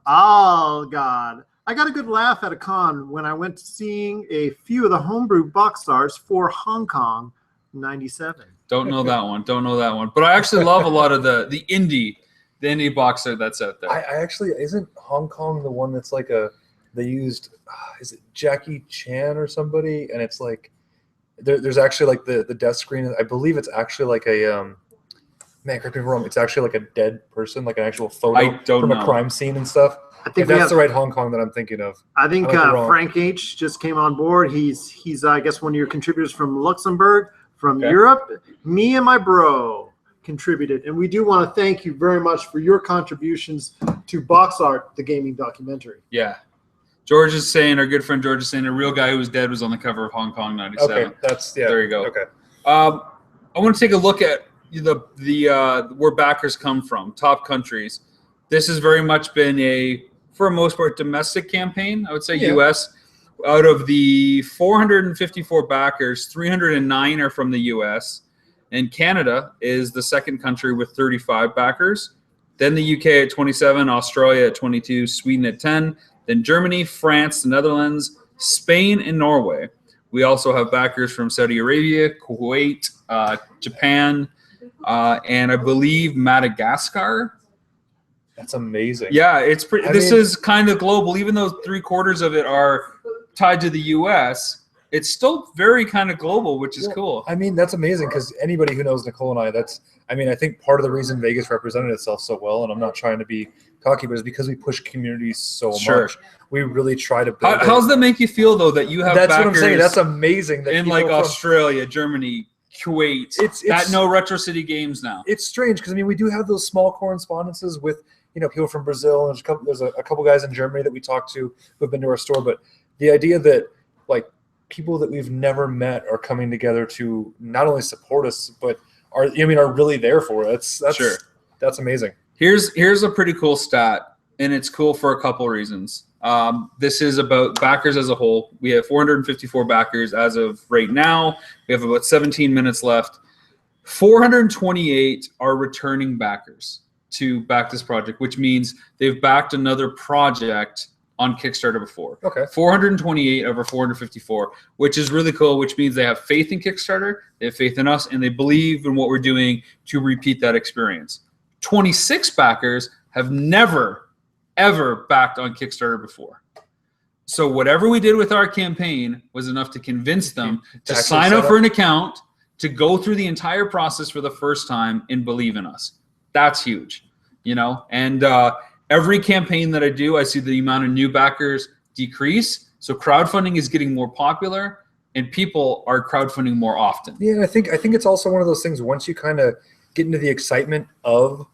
S2: All God. I got a good laugh at a con when I went seeing a few of the homebrew box arts for Hong Kong '97.
S1: Don't know that one. Don't know that one. But I actually love a lot of the indie box art that's out there.
S3: I actually, isn't Hong Kong the one that's like they used, is it Jackie Chan or somebody? And it's like, there's actually like the death screen. I believe it's actually like a, man, correct me if I'm wrong, it's actually like a dead person, like an actual photo from a crime scene and stuff.
S2: I think
S3: that's the right Hong Kong that I'm thinking of.
S2: I think Frank H just came on board. He's I guess one of your contributors from Luxembourg, from Europe. Me and my bro contributed, and we do want to thank you very much for your contributions to Box Art, the gaming documentary.
S1: Yeah. George is saying, our good friend George is saying, a real guy who was dead was on the cover of Hong Kong '97.
S3: Okay,
S1: there you go.
S3: Okay.
S1: I want to take a look at the where backers come from, top countries. This has very much been for the most part, domestic campaign. I would say U.S. Out of the 454 backers, 309 are from the U.S. and Canada is the second country with 35 backers. Then the UK at 27, Australia at 22, Sweden at 10, then Germany, France, the Netherlands, Spain, and Norway. We also have backers from Saudi Arabia, Kuwait, Japan, and I believe Madagascar.
S3: That's amazing.
S1: Yeah, it's pretty. This is kind of global, even though 3/4 of it are tied to the U.S. It's still very kind of global, which is cool.
S3: I mean, that's amazing because anybody who knows Nicole and I think part of the reason Vegas represented itself so well, and I'm not trying to be cocky, but it's because we push communities so much. We really try to build
S1: How's that make you feel, though, that you have
S3: That's
S1: backers
S3: what I'm saying. That's amazing. That
S1: in like Australia, Germany, Kuwait, that know Retro City games now.
S3: It's strange because, I mean, we do have those small correspondences with, people from Brazil, and there's a couple guys in Germany that we talk to who have been to our store, but the idea that, like, people that we've never met are coming together to not only support us, but are really there for us. That's amazing.
S1: Here's a pretty cool stat, and it's cool for a couple reasons. This is about backers as a whole. We have 454 backers as of right now. We have about 17 minutes left. 428 are returning backers to back this project, which means they've backed another project on Kickstarter before.
S3: Okay.
S1: 428 over 454, which is really cool, which means they have faith in Kickstarter, they have faith in us, and they believe in what we're doing to repeat that experience. 26 backers have never, ever backed on Kickstarter before. So whatever we did with our campaign was enough to convince them to sign up for an account, to go through the entire process for the first time and believe in us. That's huge, and every campaign that I do, I see the amount of new backers decrease. So crowdfunding is getting more popular, and people are crowdfunding more often.
S3: Yeah, I think it's also one of those things. Once you kind of get into the excitement of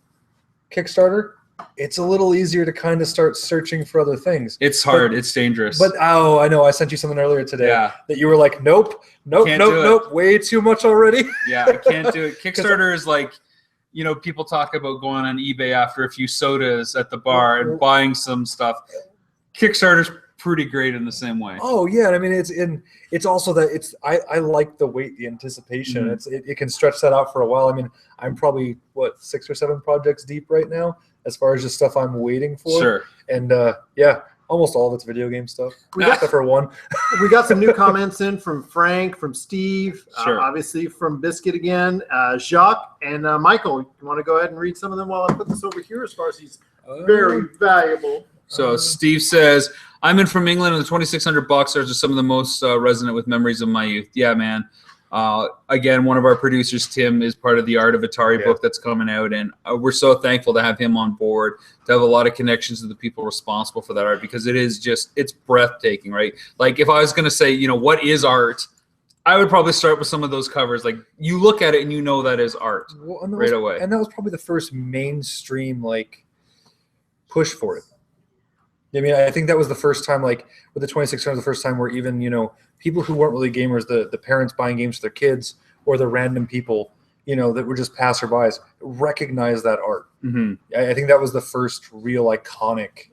S3: Kickstarter, it's a little easier to kind of start searching for other things.
S1: It's hard. It's dangerous.
S3: But I know. I sent you something earlier today that you were like, nope, way too much already.
S1: Yeah, I can't do it. Kickstarter is like, people talk about going on eBay after a few sodas at the bar and buying some stuff. Kickstarter's pretty great in the same way.
S3: Oh yeah, I mean it's also that I like the wait, the anticipation. Mm-hmm. It can stretch that out for a while. I mean, I'm probably 6 or 7 projects deep right now as far as just stuff I'm waiting for.
S1: Sure.
S3: And almost all of it's video game stuff. We got that for one.
S2: We got some new comments in from Frank, from Steve,
S1: sure.
S2: Obviously from Biscuit again, Jacques, and Michael. You want to go ahead and read some of them while I put this over here as far as he's very valuable.
S1: So Steve says, I'm in from England, and the 2600 box arts are some of the most resonant with memories of my youth. Yeah, man. Again, one of our producers, Tim, is part of the Art of Atari book that's coming out, and we're so thankful to have him on board, to have a lot of connections to the people responsible for that art, because it's breathtaking, right? Like, if I was going to say, what is art, I would probably start with some of those covers. Like, you look at it and you know that is art right away.
S3: And that was probably the first mainstream, push for it. I mean, I think that was the first time, with the 2600, the first time where even, people who weren't really gamers, the parents buying games for their kids, or the random people, that were just passerbys, recognized that art.
S1: Mm-hmm.
S3: I think that was the first real iconic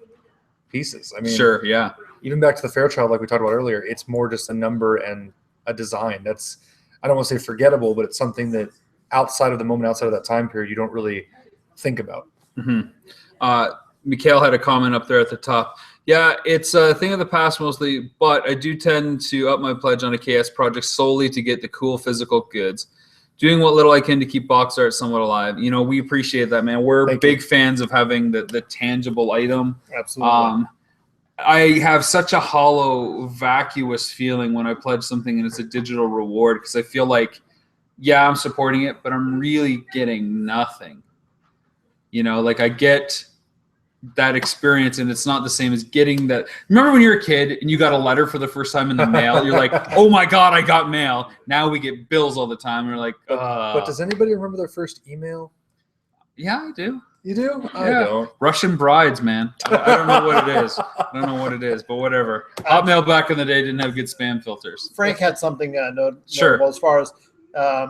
S3: pieces. I mean,
S1: sure, yeah.
S3: Even back to the Fairchild, like we talked about earlier, it's more just a number and a design. That's, I don't want to say forgettable, but it's something that outside of the moment, outside of that time period, you don't really think about.
S1: Mm-hmm. Mikhail had a comment up there at the top. Yeah, it's a thing of the past mostly, but I do tend to up my pledge on a KS project solely to get the cool physical goods. Doing what little I can to keep box art somewhat alive. We appreciate that, man. We're big fans of having the tangible item.
S3: Absolutely.
S1: I have such a hollow, vacuous feeling when I pledge something and it's a digital reward, because I feel like, yeah, I'm supporting it, but I'm really getting nothing. I get that experience, and it's not the same as getting that. Remember when you're a kid and you got a letter for the first time in the mail? You're like, oh my God, I got mail. Now we get bills all the time. We're like,
S3: But does anybody remember their first email?
S1: Yeah, I do.
S3: You do?
S1: Yeah.
S3: I don't.
S1: Russian brides, man. I don't know what it is. But whatever. Hotmail back in the day didn't have good spam filters.
S2: Frank had something
S1: sure.
S2: As far as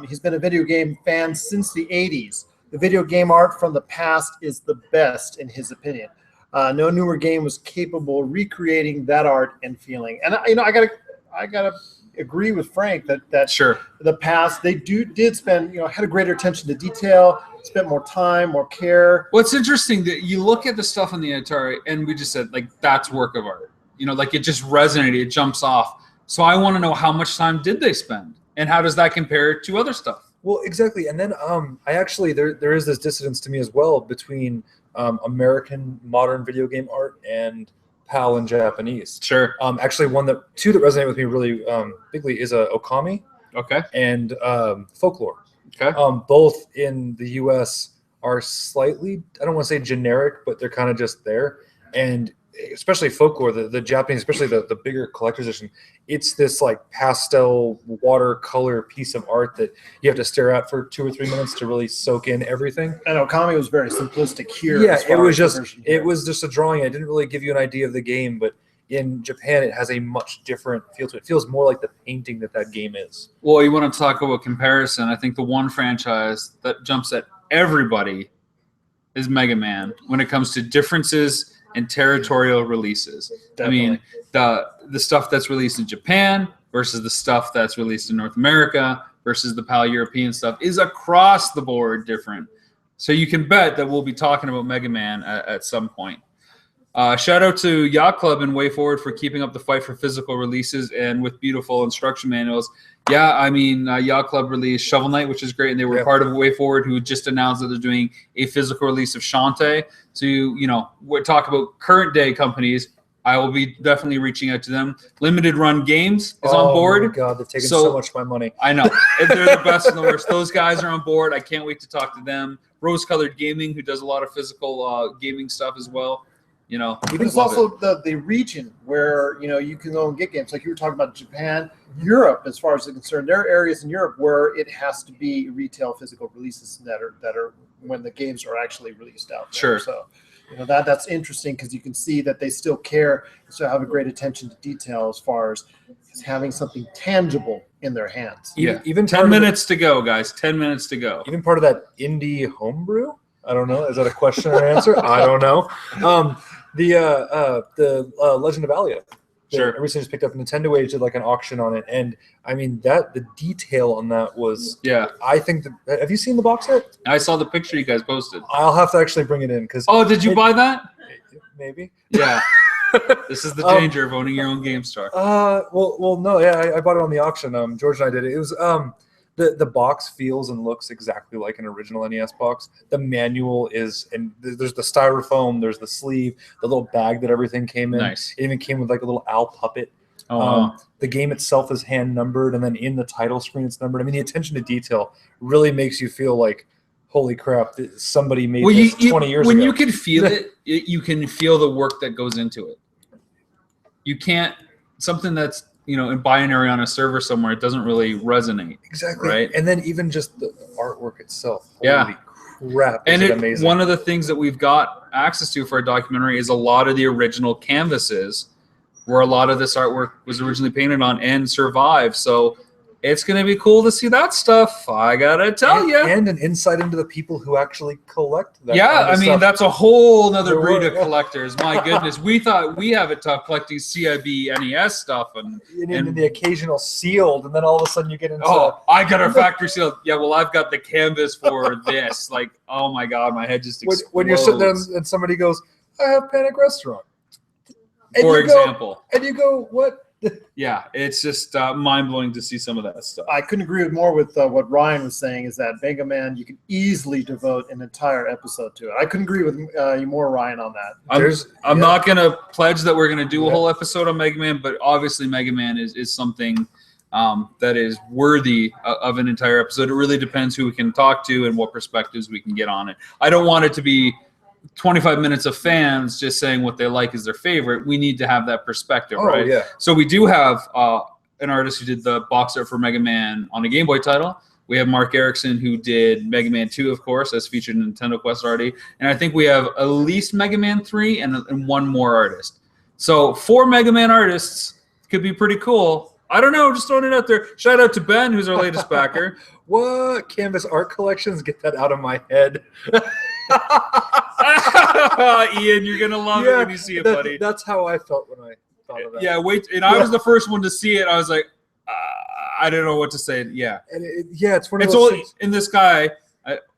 S2: he's been a video game fan since the 80s. The video game art from the past is the best, in his opinion. No newer game was capable of recreating that art and feeling. And I gotta agree with Frank that
S1: sure,
S2: the past, they did spend, had a greater attention to detail, spent more time, more care.
S1: Well, it's interesting that you look at the stuff on the Atari, and we just said, like, that's work of art. You know, like, it just resonated. It jumps off. So I want to know how much time did they spend? And how does that compare to other stuff?
S3: Well, exactly. And then I actually, there is this dissonance to me as well between American modern video game art and PAL and Japanese.
S1: Sure.
S3: Actually, two that resonate with me really bigly is Okami.
S1: Okay.
S3: And Folklore.
S1: Okay.
S3: Both in the U.S. are slightly, I don't want to say generic, but they're kind of just there. And especially Folklore, the Japanese, especially the bigger collector's edition, it's this like pastel watercolor piece of art that you have to stare at for 2 or 3 minutes to really soak in everything.
S2: And Okami was very simplistic here.
S3: Yeah, it was just a drawing. It didn't really give you an idea of the game, but in Japan, it has a much different feel to it. It feels more like the painting that game is.
S1: Well, you want to talk about comparison. I think the one franchise that jumps at everybody is Mega Man when it comes to differences in territorial releases.
S2: Definitely.
S1: I mean, the stuff that's released in Japan versus the stuff that's released in North America versus the PAL European stuff is across the board different. So you can bet that we'll be talking about Mega Man at some point. Shout out to Yacht Club and Way Forward for keeping up the fight for physical releases and with beautiful instruction manuals. Yeah, I mean, Yacht Club released Shovel Knight, which is great, and they were part of Way Forward, who just announced that they're doing a physical release of Shantae. So, we're talking about current day companies. I will be definitely reaching out to them. Limited Run Games is on board.
S3: Oh, my God, they've taken so much of my money.
S1: I know. They're the best and the worst. Those guys are on board. I can't wait to talk to them. Rose Colored Gaming, who does a lot of physical gaming stuff as well.
S2: There's also the region where you can go and get games, like you were talking about Japan, Europe. As far as it's concerned, there are areas in Europe where it has to be retail physical releases that are when the games are actually released out there.
S1: Sure.
S2: So that's interesting because you can see that they still care, so have a great attention to detail as far as having something tangible in their hands.
S1: Yeah. Even 10 minutes to go, guys. 10 minutes to go.
S3: Even part of that indie homebrew. I don't know. Is that a question or answer? I don't know. The Legend of Alia.
S1: Sure.
S3: I recently just picked up. Nintendo Age did like an auction on it, and I mean the detail on that was.
S1: Yeah.
S3: I think have you seen the box set?
S1: I saw the picture you guys posted.
S3: I'll have to actually bring it in because.
S1: Oh, did you buy that?
S3: Maybe.
S1: Yeah. This is the danger of owning your own GameStar.
S3: Well, no, yeah, I bought it on the auction. George and I did it. It was the box feels and looks exactly like an original NES box. The manual is, and there's the styrofoam, there's the sleeve, the little bag that everything came in.
S1: Nice.
S3: It even came with like a little owl puppet.
S1: Oh, wow.
S3: The game itself is hand numbered, and then in the title screen it's numbered. I mean, the attention to detail really makes you feel like, holy crap, somebody made this 20 years ago.
S1: When you can feel it, you can feel the work that goes into it. You can't, something that's, in binary on a server somewhere, it doesn't really resonate.
S3: Exactly.
S1: Right.
S3: And then even just the artwork itself.
S1: Yeah.
S3: Holy crap.
S1: And
S3: amazing.
S1: One of the things that we've got access to for our documentary is a lot of the original canvases where a lot of this artwork was originally painted on and survived. So it's going to be cool to see that stuff. I got to tell you.
S3: And an insight into the people who actually collect that.
S1: Yeah,
S3: kind of
S1: I mean,
S3: stuff.
S1: that's a whole other breed of collectors. My goodness. We thought we have it tough collecting CIB NES stuff. And
S3: the occasional sealed, and then all of a sudden you get into...
S1: Oh, I got a factory sealed. Yeah, well, I've got the canvas for this. Like, oh my God, my head just explodes.
S3: When you're sitting there and somebody goes, I have Panic Restaurant.
S1: For example.
S3: And you go, what?
S1: Yeah, it's just mind-blowing to see some of that stuff.
S2: I couldn't agree more with what Ryan was saying, is that Mega Man, you can easily devote an entire episode to it. I couldn't agree with you more, Ryan, on that.
S1: I'm not going to pledge that we're going to do a whole episode on Mega Man, but obviously Mega Man is something that is worthy of an entire episode. It really depends who we can talk to and what perspectives we can get on it. I don't want it to be 25 minutes of fans just saying what they like is their favorite. We need to have that perspective, right?
S3: Yeah.
S1: So we do have an artist who did the box art for Mega Man on a Game Boy title. We have Mark Erickson, who did Mega Man 2, of course, as featured in Nintendo Quest already. And I think we have at least Mega Man 3 and one more artist. So 4 Mega Man artists could be pretty cool. I don't know, just throwing it out there. Shout out to Ben, who's our latest backer.
S3: What? Canvas art collections? Get that out of my head.
S1: Ian, you're gonna love it when you see it, buddy.
S3: That's how I felt when I thought of that.
S1: Yeah, I was the first one to see it. I was like, I don't know what to say. Yeah,
S3: and it's one of those things.
S1: In this guy,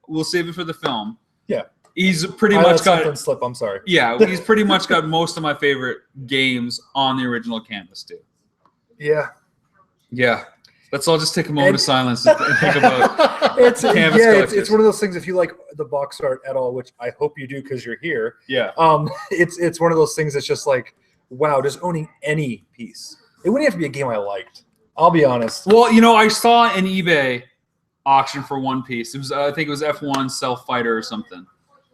S1: we'll save it for the film.
S3: Yeah.
S1: He's pretty
S3: I
S1: much
S3: let something
S1: got
S3: slip. I'm sorry.
S1: Yeah, he's pretty much got most of my favorite games on the original canvas too.
S3: Yeah.
S1: Yeah. Let's all just take a moment of silence and think about
S3: it's
S1: canvas collectors.
S3: It's one of those things. If you like the box art at all, which I hope you do because you're here.
S1: Yeah.
S3: It's one of those things that's just like, wow, just owning any piece. It wouldn't have to be a game I liked. I'll be honest.
S1: Well, I saw an eBay auction for one piece. It was I think it was F1 Self Fighter or something.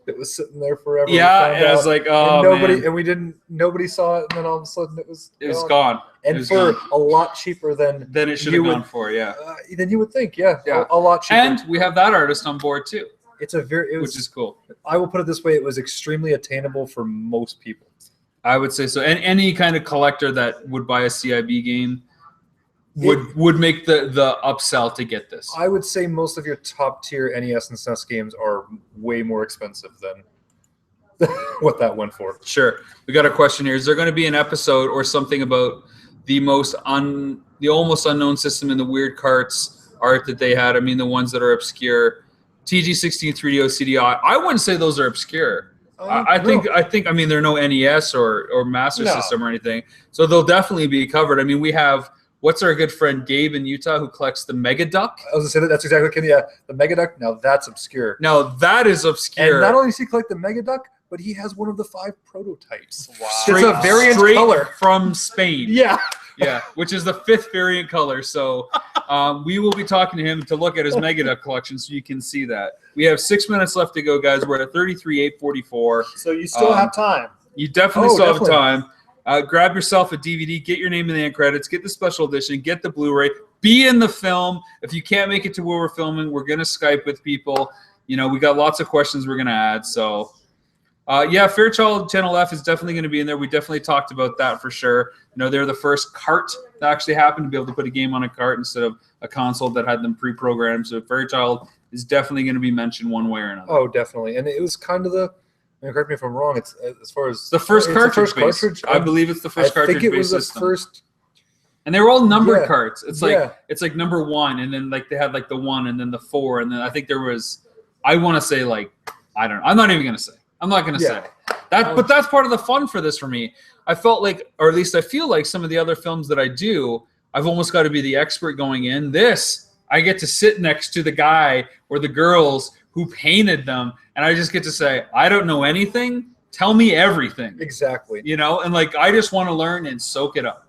S3: It was sitting there forever.
S1: Yeah, and I was like, oh,
S3: and nobody saw it, and then all of a sudden it was
S1: gone.
S3: And
S1: it was
S3: for
S1: gone.
S3: a lot cheaper than
S1: it should have gone for, yeah.
S3: Than you would think, yeah.
S1: Yeah.
S3: A lot cheaper.
S1: And we have that artist on board too.
S3: It's which
S1: is cool.
S3: I will put it this way: it was extremely attainable for most people.
S1: I would say so. And any kind of collector that would buy a CIB game would make the upsell to get this.
S3: I would say most of your top tier NES and SNES games are way more expensive than what that went for.
S1: Sure. We got a question here. Is there going to be an episode or something about the almost unknown system in the weird carts art that they had? I mean, the ones that are obscure. TG16 3DO CDI. I wouldn't say those are obscure. I think there are no NES or Master System or anything. So they'll definitely be covered. I mean, we have what's our good friend Gabe in Utah who collects the Mega Duck?
S3: I was going to say that's exactly the Mega Duck. Now that's obscure.
S1: Now that is obscure.
S3: And not only does he collect the Mega Duck, but he has one of the 5 prototypes.
S1: Wow.
S3: It's a variant color
S1: from Spain.
S3: Yeah.
S1: Yeah, which is the 5th variant color. So we will be talking to him to look at his Mega Duck collection so you can see that. We have 6 minutes left to go, guys. We're at 33,844.
S2: So you still have time.
S1: You definitely have time. Grab yourself a DVD, get your name in the end credits, get the special edition, get the Blu-ray, be in the film. If you can't make it to where we're filming, we're going to Skype with people. We got lots of questions we're going to add. So, Fairchild Channel F is definitely going to be in there. We definitely talked about that for sure. They're the first cart that actually happened to be able to put a game on a cart instead of a console that had them pre-programmed. So Fairchild is definitely going to be mentioned one way or another.
S3: Oh, definitely. And it was kind of correct me if I'm wrong. It's as far as
S1: the first cartridge. I believe it's the first cartridge. I think it was the
S3: first.
S1: And they were all numbered carts. It's like number 1, and then like they had like the 1 and then the 4, and then I think there was. I want to say I don't know. I'm not even going to say. I'm not going to say that. But that's part of the fun for this for me. I felt like, or at least I feel like some of the other films that I do, I've almost got to be the expert going in. This, I get to sit next to the guy or the girls who painted them, and I just get to say, I don't know anything. Tell me everything.
S3: Exactly.
S1: And I just want to learn and soak it up.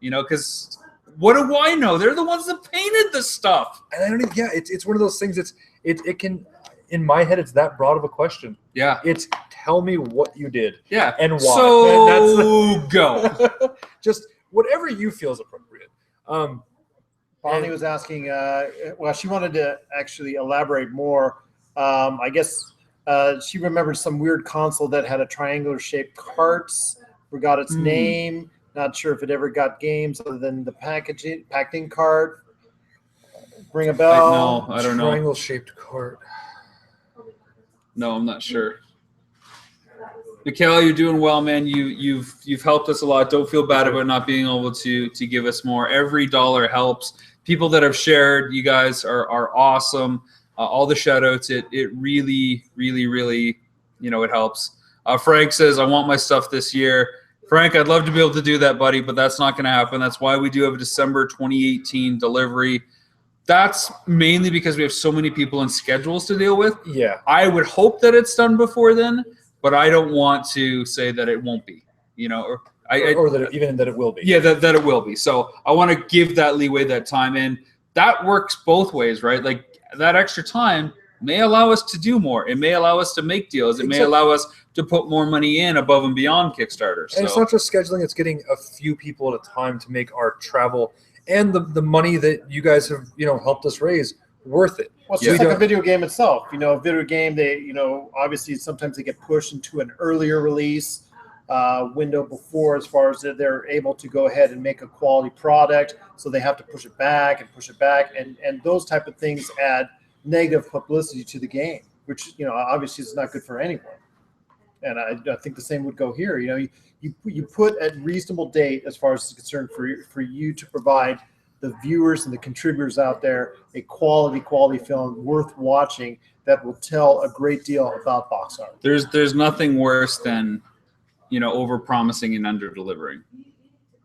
S1: Because what do I know? They're the ones that painted the stuff.
S3: And I don't even, it's one of those things. It can, in my head, it's that broad of a question.
S1: Yeah.
S3: It's tell me what you did.
S1: Yeah.
S3: And why.
S1: So go.
S3: Just whatever you feel is appropriate.
S2: Bonnie was asking, she wanted to actually elaborate more. I guess she remembered some weird console that had a triangular-shaped carts, forgot its name, not sure if it ever got games other than the packed-in cart. Ring a bell?
S1: No, I don't know.
S3: Triangle-shaped cart.
S1: No, I'm not sure. McCallum, you're doing well, man. You've helped us a lot. Don't feel bad about not being able to give us more. Every dollar helps. People that have shared, you guys are awesome. All the shout outs, it really, really, really, it helps. Frank says, I want my stuff this year. Frank, I'd love to be able to do that, buddy, but that's not going to happen. That's why we do have a December 2018 delivery. That's mainly because we have so many people and schedules to deal with.
S3: Yeah.
S1: I would hope that it's done before then, but I don't want to say that it won't be, or
S3: that it will be.
S1: Yeah, that it will be. So I want to give that leeway, that time. And that works both ways, right? Like that extra time may allow us to do more. It may allow us to make deals. It may allow us to put more money in above and beyond Kickstarter.
S3: And it's not just scheduling. It's getting a few people at a time to make our travel and the money that you guys have, helped us raise worth it.
S2: Well, it's just like a video game itself. A video game, they, obviously sometimes they get pushed into an earlier release window before, as far as they're able to go ahead and make a quality product. So they have to push it back. And those type of things add negative publicity to the game, which, obviously is not good for anyone. And I think the same would go here. You put a reasonable date as far as it's concerned for you to provide the viewers and the contributors out there a quality film worth watching that will tell a great deal about box art.
S1: There's nothing worse than, over promising and under delivering.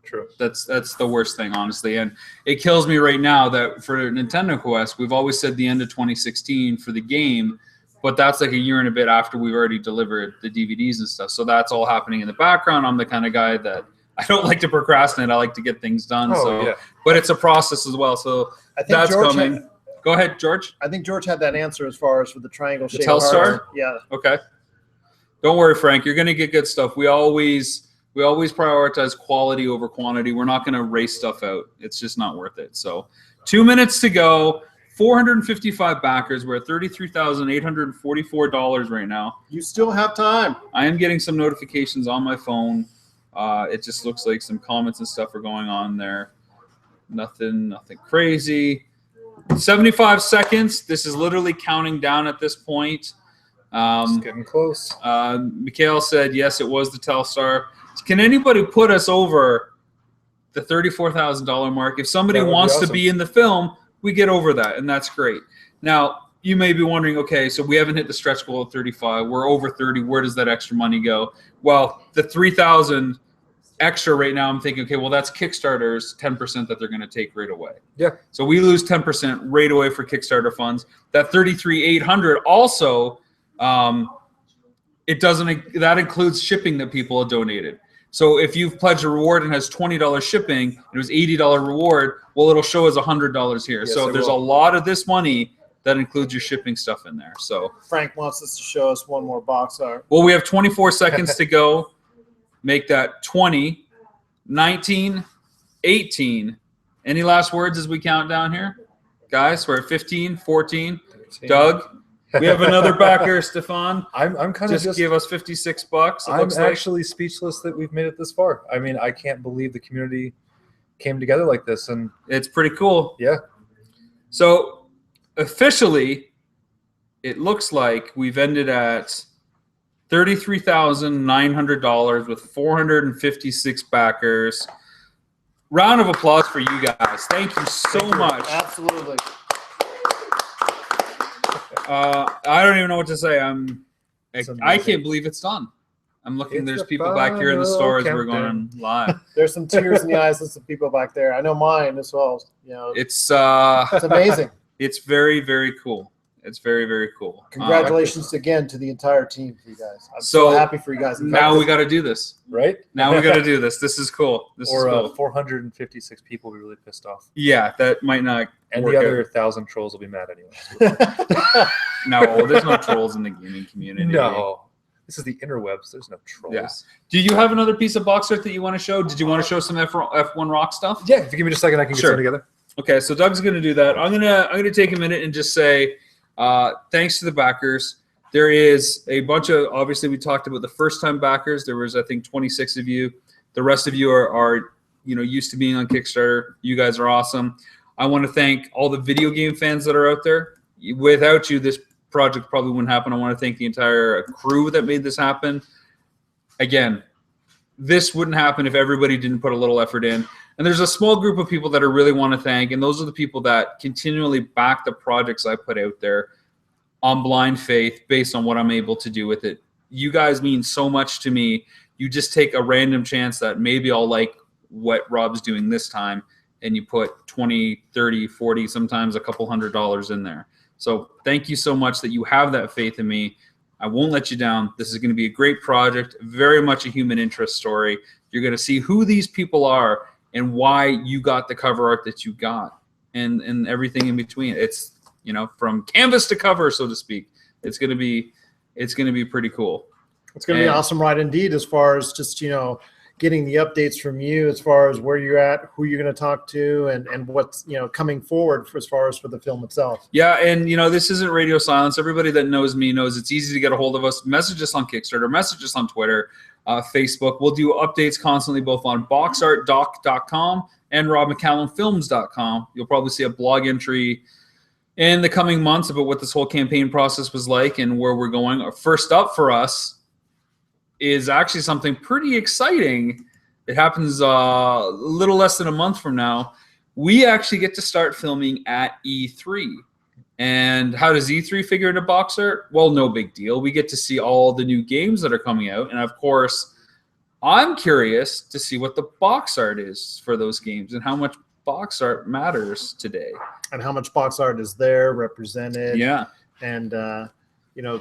S3: True.
S1: That's the worst thing, honestly. And it kills me right now that for Nintendo Quest, we've always said the end of 2016 for the game, but that's like a year and a bit after we've already delivered the DVDs and stuff. So that's all happening in the background. I'm the kind of guy that I don't like to procrastinate. I like to get things done. But it's a process as well. So
S2: I think
S1: that's
S2: George
S1: coming. Go ahead, George.
S2: I think George had that answer as far as for the triangle shape.
S1: Telstar?
S2: Yeah.
S1: Okay. Don't worry, Frank. You're going to get good stuff. We always prioritize quality over quantity. We're not going to race stuff out. It's just not worth it. So 2 minutes to go. 455 backers. We're at $33,844 right now.
S2: You still have time.
S1: I am getting some notifications on my phone. It just looks like some comments and stuff are going on there. Nothing crazy. 75 seconds. This is literally counting down at this point.
S3: It's getting close.
S1: Mikhail said, yes, it was the Telstar. Can anybody put us over the $34,000 mark? If somebody wants to be in the film, we get over that, and that's great. Now, you may be wondering, okay, so we haven't hit the stretch goal of 35. We're over 30. Where does that extra money go? Well, the $3,000 extra right now, I'm thinking, okay, well, that's Kickstarter's 10% that they're going to take right away.
S3: Yeah.
S1: So we lose 10% right away for Kickstarter funds. That $33,800 also, that includes shipping that people have donated. So if you've pledged a reward and has $20 shipping, and it was $80 reward, well, it'll show as $100 here. Yes, so there's a lot of this money that includes your shipping stuff in there. So
S2: Frank wants us to show us one more box art.
S1: Well, we have 24 seconds to go. Make that 20, 19, 18. Any last words as we count down here? Guys, we're at 15, 14. 13. Doug, we have another backer, Stefan.
S3: I'm kind of
S1: just give us $56.
S3: I'm actually speechless that we've made it this far. I mean, I can't believe the community came together like this, and
S1: it's pretty cool.
S3: Yeah.
S1: So officially, it looks like we've ended at $33,900 with 456 backers. Round of applause for you guys. Thank you so much.
S2: Absolutely.
S1: I don't even know what to say. I can't believe it's done. I'm looking. There's people back here in the store as we're going live.
S2: There's some tears in the eyes of some people back there. I know mine as well.
S1: It's
S2: amazing.
S1: It's very, very cool. It's very, very cool.
S2: Congratulations again to the entire team for you guys. I'm so happy for you guys.
S1: Now we got to do this,
S3: right?
S1: Now we got to do this. This is cool. This is cool.
S3: 456 people will be really pissed off.
S1: Yeah, that might not.
S3: And the other 1,000 trolls will be mad anyway.
S1: No, there's no trolls in the gaming community.
S3: No. This is the interwebs. There's no trolls.
S1: Yeah. Do you have another piece of box art that you want to show? Did you want to show some F1 Rock stuff?
S3: Yeah. If you give me just a second, I can get some together.
S1: Okay, so Doug's going to do that. I'm gonna take a minute and just say thanks to the backers. There is a bunch of, obviously we talked about the first-time backers. There was, I think, 26 of you. The rest of you are used to being on Kickstarter. You guys are awesome. I want to thank all the video game fans that are out there. Without you, this project probably wouldn't happen. I want to thank the entire crew that made this happen. Again, this wouldn't happen if everybody didn't put a little effort in. And there's a small group of people that I really want to thank, and those are the people that continually back the projects I put out there on blind faith based on what I'm able to do with it. You guys mean so much to me. You just take a random chance that maybe I'll like what Rob's doing this time, and you put 20, 30, 40, sometimes a couple $100 in there. So thank you so much that you have that faith in me. I won't let you down. This is going to be a great project, very much a human interest story. You're going to see who these people are and why you got the cover art that you got, and everything in between. It's, from canvas to cover, so to speak. It's going to be pretty cool.
S2: It's going to be an awesome ride indeed, as far as just, getting the updates from you as far as where you're at, who you're going to talk to, and what's, coming forward as far as for the film itself.
S1: Yeah, and, this isn't radio silence. Everybody that knows me knows it's easy to get a hold of us. Message us on Kickstarter, message us on Twitter, Facebook. We'll do updates constantly both on boxartdoc.com and robmccallumfilms.com. You'll probably see a blog entry in the coming months about what this whole campaign process was like and where we're going. First up for us is actually something pretty exciting. It happens a little less than a month from now. We actually get to start filming at E3. And how does E3 figure into box art? Well, no big deal. We get to see all the new games that are coming out. And of course, I'm curious to see what the box art is for those games and how much box art matters today.
S2: And how much box art is there represented.
S1: Yeah.
S2: And,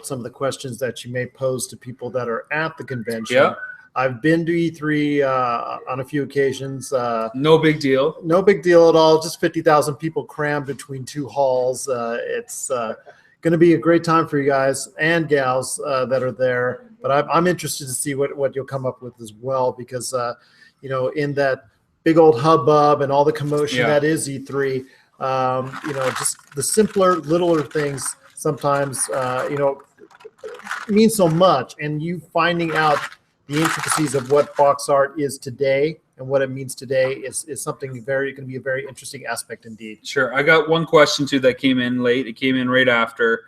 S2: some of the questions that you may pose to people that are at the convention.
S1: Yeah.
S2: I've been to E3 on a few occasions.
S1: No big deal.
S2: No big deal at all. Just 50,000 people crammed between two halls. It's going to be a great time for you guys and gals that are there. But I'm interested to see what you'll come up with as well, because, in that big old hubbub and all the commotion that is E3, just the simpler, littler things sometimes, mean so much. And you finding out the intricacies of what box art is today and what it means today is something going to be a very interesting aspect indeed.
S1: Sure. I got one question too that came in late. It came in right after.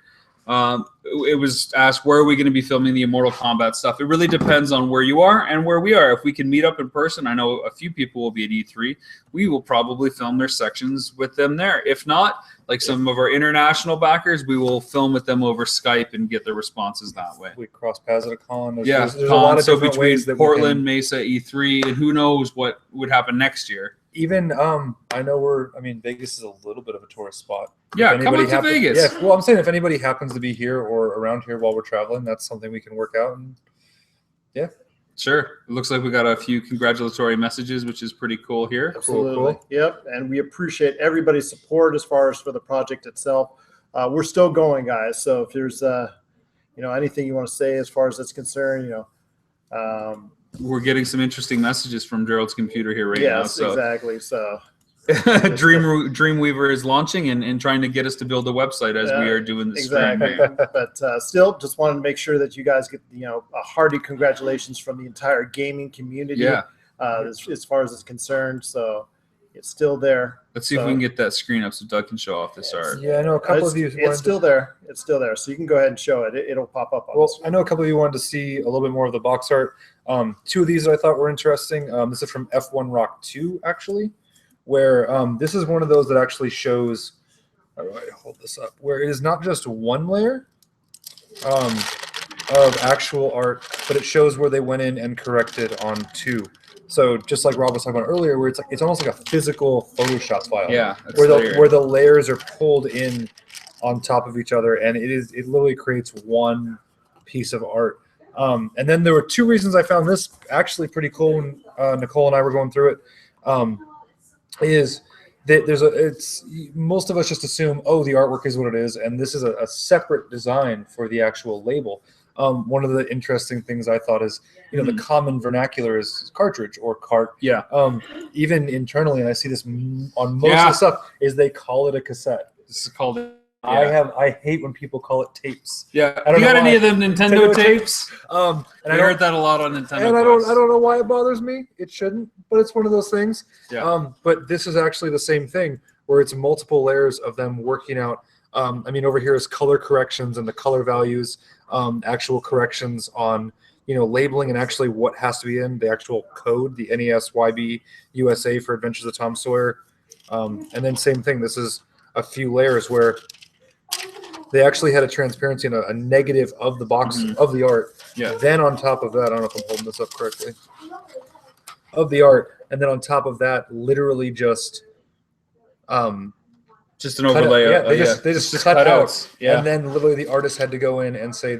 S1: It was asked, where are we going to be filming the Immortal Kombat stuff? It really depends on where you are and where we are. If we can meet up in person, I know a few people will be at E3. We will probably film their sections with them there. If not, like some of our international backers, we will film with them over Skype and get their responses that way.
S3: We cross paths at a con.
S1: There's
S3: a lot of different
S1: between
S3: ways that
S1: Portland, Mesa, E3, and who knows what would happen next year.
S3: Even I know Vegas is a little bit of a tourist spot.
S1: Yeah, come up to Vegas.
S3: Yeah, well, I'm saying if anybody happens to be here or around here while we're traveling, that's something we can work out. And yeah,
S1: sure. It looks like we got a few congratulatory messages, which is pretty cool here.
S2: Absolutely. Cool. Yep, and we appreciate everybody's support as far as for the project itself. We're still going, guys. So if there's anything you want to say as far as that's concerned,
S1: we're getting some interesting messages from Gerald's computer here right now.
S2: Yes, exactly. So
S1: Dreamweaver is launching and trying to get us to build a website as we are doing the stream here.
S2: But still, just wanted to make sure that you guys get a hearty congratulations from the entire gaming community. As far as it's concerned. So it's still there.
S1: Let's see if we can get that screen up so Doug can show off this art.
S3: Yeah, I know a couple of you.
S2: It's still there. It's still there. So you can go ahead and show it. It'll pop up on
S3: I know a couple of you wanted to see a little bit more of the box art. Two of these that I thought were interesting. This is from F1 Rock 2, actually, where this is one of those that actually shows, how do I hold this up, where it is not just one layer of actual art, but it shows where they went in and corrected on two. So just like Rob was talking about earlier, where it's almost like a physical Photoshop file.
S1: Yeah,
S3: where the layers are pulled in on top of each other, and it literally creates one piece of art. And then there were two reasons I found this actually pretty cool when Nicole and I were going through it. Is that most of us just assume, oh, the artwork is what it is, and this is a separate design for the actual label. One of the interesting things I thought is, the common vernacular is cartridge or cart.
S1: Yeah.
S3: Even internally, and I see this on most of the stuff, is they call it a cassette.
S1: This is called.
S3: Yeah. I hate when people call it tapes.
S1: Yeah. You got any of them Nintendo tapes?
S3: And
S1: I heard that a lot on Nintendo.
S3: And I don't know why it bothers me. It shouldn't, but it's one of those things.
S1: Yeah.
S3: But this is actually the same thing, where it's multiple layers of them working out. Over here is color corrections and the color values, actual corrections on, labeling and actually what has to be in the actual code, the NES YB USA for Adventures of Tom Sawyer. And then same thing. This is a few layers where they actually had a transparency and a negative of the box of the art.
S1: Yeah.
S3: Then on top of that, I don't know if I'm holding this up correctly, of the art. And then on top of that, literally just
S1: an overlay.
S3: They just cut out.
S1: Yeah.
S3: And then literally the artist had to go in and say,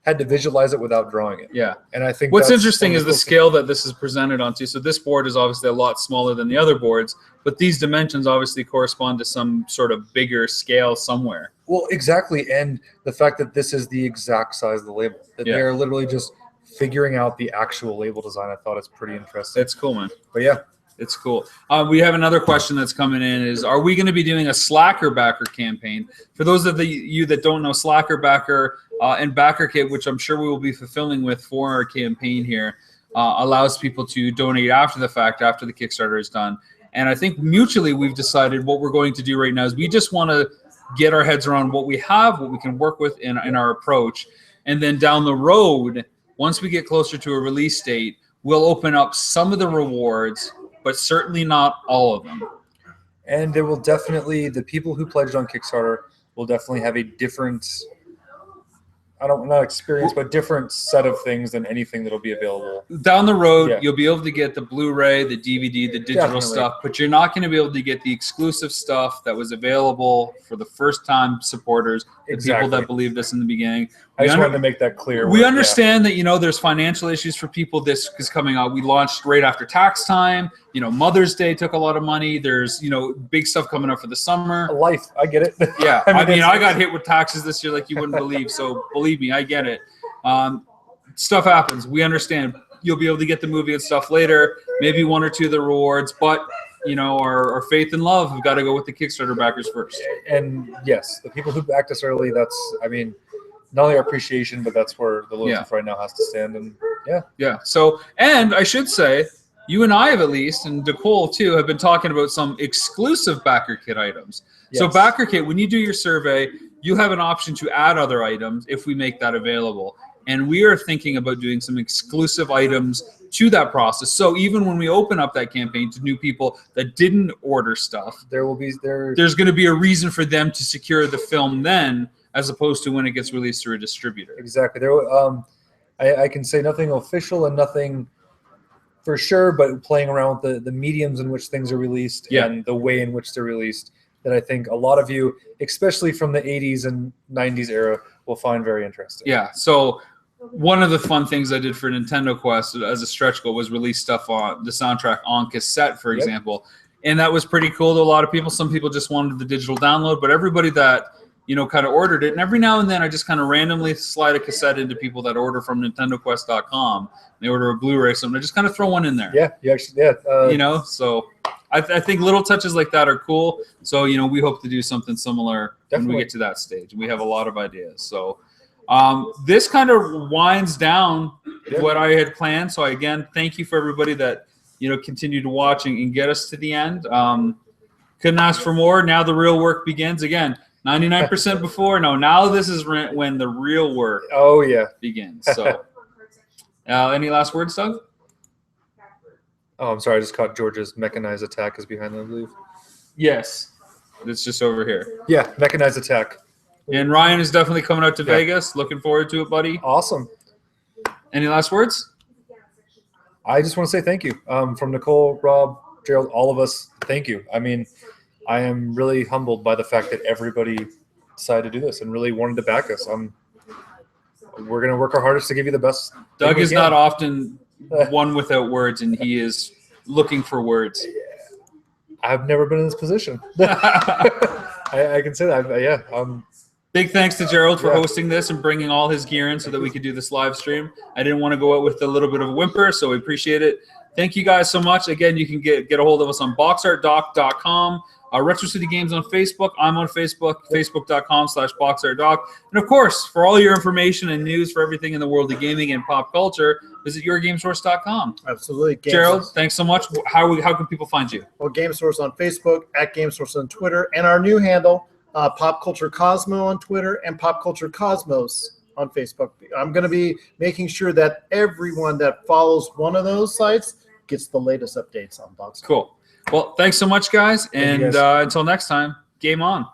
S3: had to visualize it without drawing it.
S1: Yeah.
S3: And I think
S1: what's interesting is the scale that this is presented onto. So this board is obviously a lot smaller than the other boards, but these dimensions obviously correspond to some sort of bigger scale somewhere.
S3: Well, exactly. And the fact that this is the exact size of the label, that they're literally just figuring out the actual label design, I thought is pretty interesting.
S1: It's cool, man.
S3: But yeah.
S1: It's cool. We have another question that's coming in is, are we going to be doing a Slacker Backer campaign? For those of you that don't know, Slacker Backer and Backer Kit, which I'm sure we will be fulfilling with for our campaign here, allows people to donate after the fact, after the Kickstarter is done. And I think mutually we've decided what we're going to do right now is we just want to get our heads around what we have, what we can work with in our approach. And then down the road, once we get closer to a release date, we'll open up some of the rewards, but certainly not all of them.
S3: And there will definitely, the people who pledged on Kickstarter, will definitely have a different, not experience, but different set of things than anything that'll be available.
S1: Down the road,
S3: Yeah.
S1: you'll be able to get the Blu-ray, the DVD, the digital
S3: Definitely.
S1: stuff, but you're not going to be able to get the exclusive stuff that was available for the first-time supporters, the people that believed us in the beginning.
S3: I just wanted to make that clear.
S1: We understand that, there's financial issues for people. This is coming out. We launched right after tax time. Mother's Day took a lot of money. There's, big stuff coming up for the summer.
S3: Life, I get it.
S1: Yeah, I got hit with taxes this year like you wouldn't believe. So believe me, I get it. Stuff happens. We understand. You'll be able to get the movie and stuff later. Maybe one or two of the rewards, but our faith and love have got to go with the Kickstarter backers first.
S3: And yes, the people who backed us early. That's, not only our appreciation, but that's where the loyalty right now has to stand. And yeah.
S1: So, and I should say, you and I have at least, and Nicole too, have been talking about some exclusive backer kit items. Yes. So backer kit, when you do your survey, you have an option to add other items if we make that available. And we are thinking about doing some exclusive items to that process. So even when we open up that campaign to new people that didn't order stuff, there's going to be a reason for them to secure the film then, as opposed to when it gets released through a distributor.
S3: Exactly. I can say nothing official and nothing for sure, but playing around with the mediums in which things are released and the way in which they're released, that I think a lot of you, especially from the 80s and 90s era, will find very interesting.
S1: Yeah. So one of the fun things I did for Nintendo Quest as a stretch goal was release stuff on the soundtrack on cassette, for example. And that was pretty cool to a lot of people. Some people just wanted the digital download, but everybody that kind of ordered it. And every now and then I just kind of randomly slide a cassette into people that order from NintendoQuest.com. They order a Blu-ray, something. I just kind of throw one in there.
S3: Yeah, you actually,
S1: so I think little touches like that are cool. So, we hope to do something similar when we get to that stage. And we have a lot of ideas. So this kind of winds down what I had planned. So again, thank you for everybody that, continued watching and get us to the end. Couldn't ask for more. Now the real work begins again. 99% before. No, now this is when the real work begins. So, any last words, Doug?
S3: Oh, I'm sorry. I just caught George's mechanized attack is behind them, I believe.
S1: Yes. It's just over here.
S3: Yeah, mechanized attack.
S1: And Ryan is definitely coming out to Vegas. Looking forward to it, buddy.
S3: Awesome.
S1: Any last words?
S3: I just want to say thank you. From Nicole, Rob, Gerald, all of us, thank you. I am really humbled by the fact that everybody decided to do this and really wanted to back us. We're going to work our hardest to give you the best.
S1: Doug is not often one without words, and he is looking for words.
S3: I've never been in this position. I can say that.
S1: Big thanks to Gerald for hosting this and bringing all his gear in so that we could do this live stream. I didn't want to go out with a little bit of a whimper, so we appreciate it. Thank you guys so much. Again, you can get a hold of us on boxartdoc.com. Retro City Games on Facebook. I'm on Facebook, facebook.com/boxartdoc. And of course, for all your information and news for everything in the world of gaming and pop culture, visit yourgamesource.com.
S2: Absolutely.
S1: Gerald, thanks so much. How can people find you?
S2: Well, GameSource on Facebook, @GameSource on Twitter, and our new handle, Pop Culture Cosmo on Twitter and Pop Culture Cosmos on Facebook. I'm going to be making sure that everyone that follows one of those sites gets the latest updates on Box.
S1: Cool. Well, thanks so much, guys. And until next time, game on.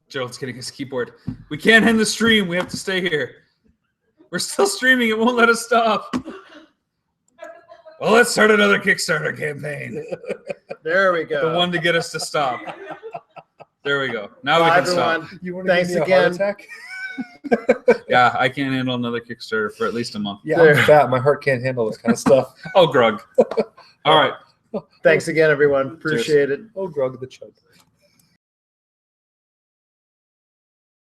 S1: Gerald's getting his keyboard. We can't end the stream. We have to stay here. We're still streaming. It won't let us stop. Well, let's start another Kickstarter campaign.
S2: There we go.
S1: The one to get us to stop. There we go. Now we can stop.
S2: Thanks again.
S1: Yeah, I can't handle another Kickstarter for at least a month.
S3: Yeah, I'm fat. My heart can't handle this kind of stuff.
S1: Oh, Grug. All right.
S2: Thanks again, everyone. Appreciate it.
S3: Oh, Grug the chug.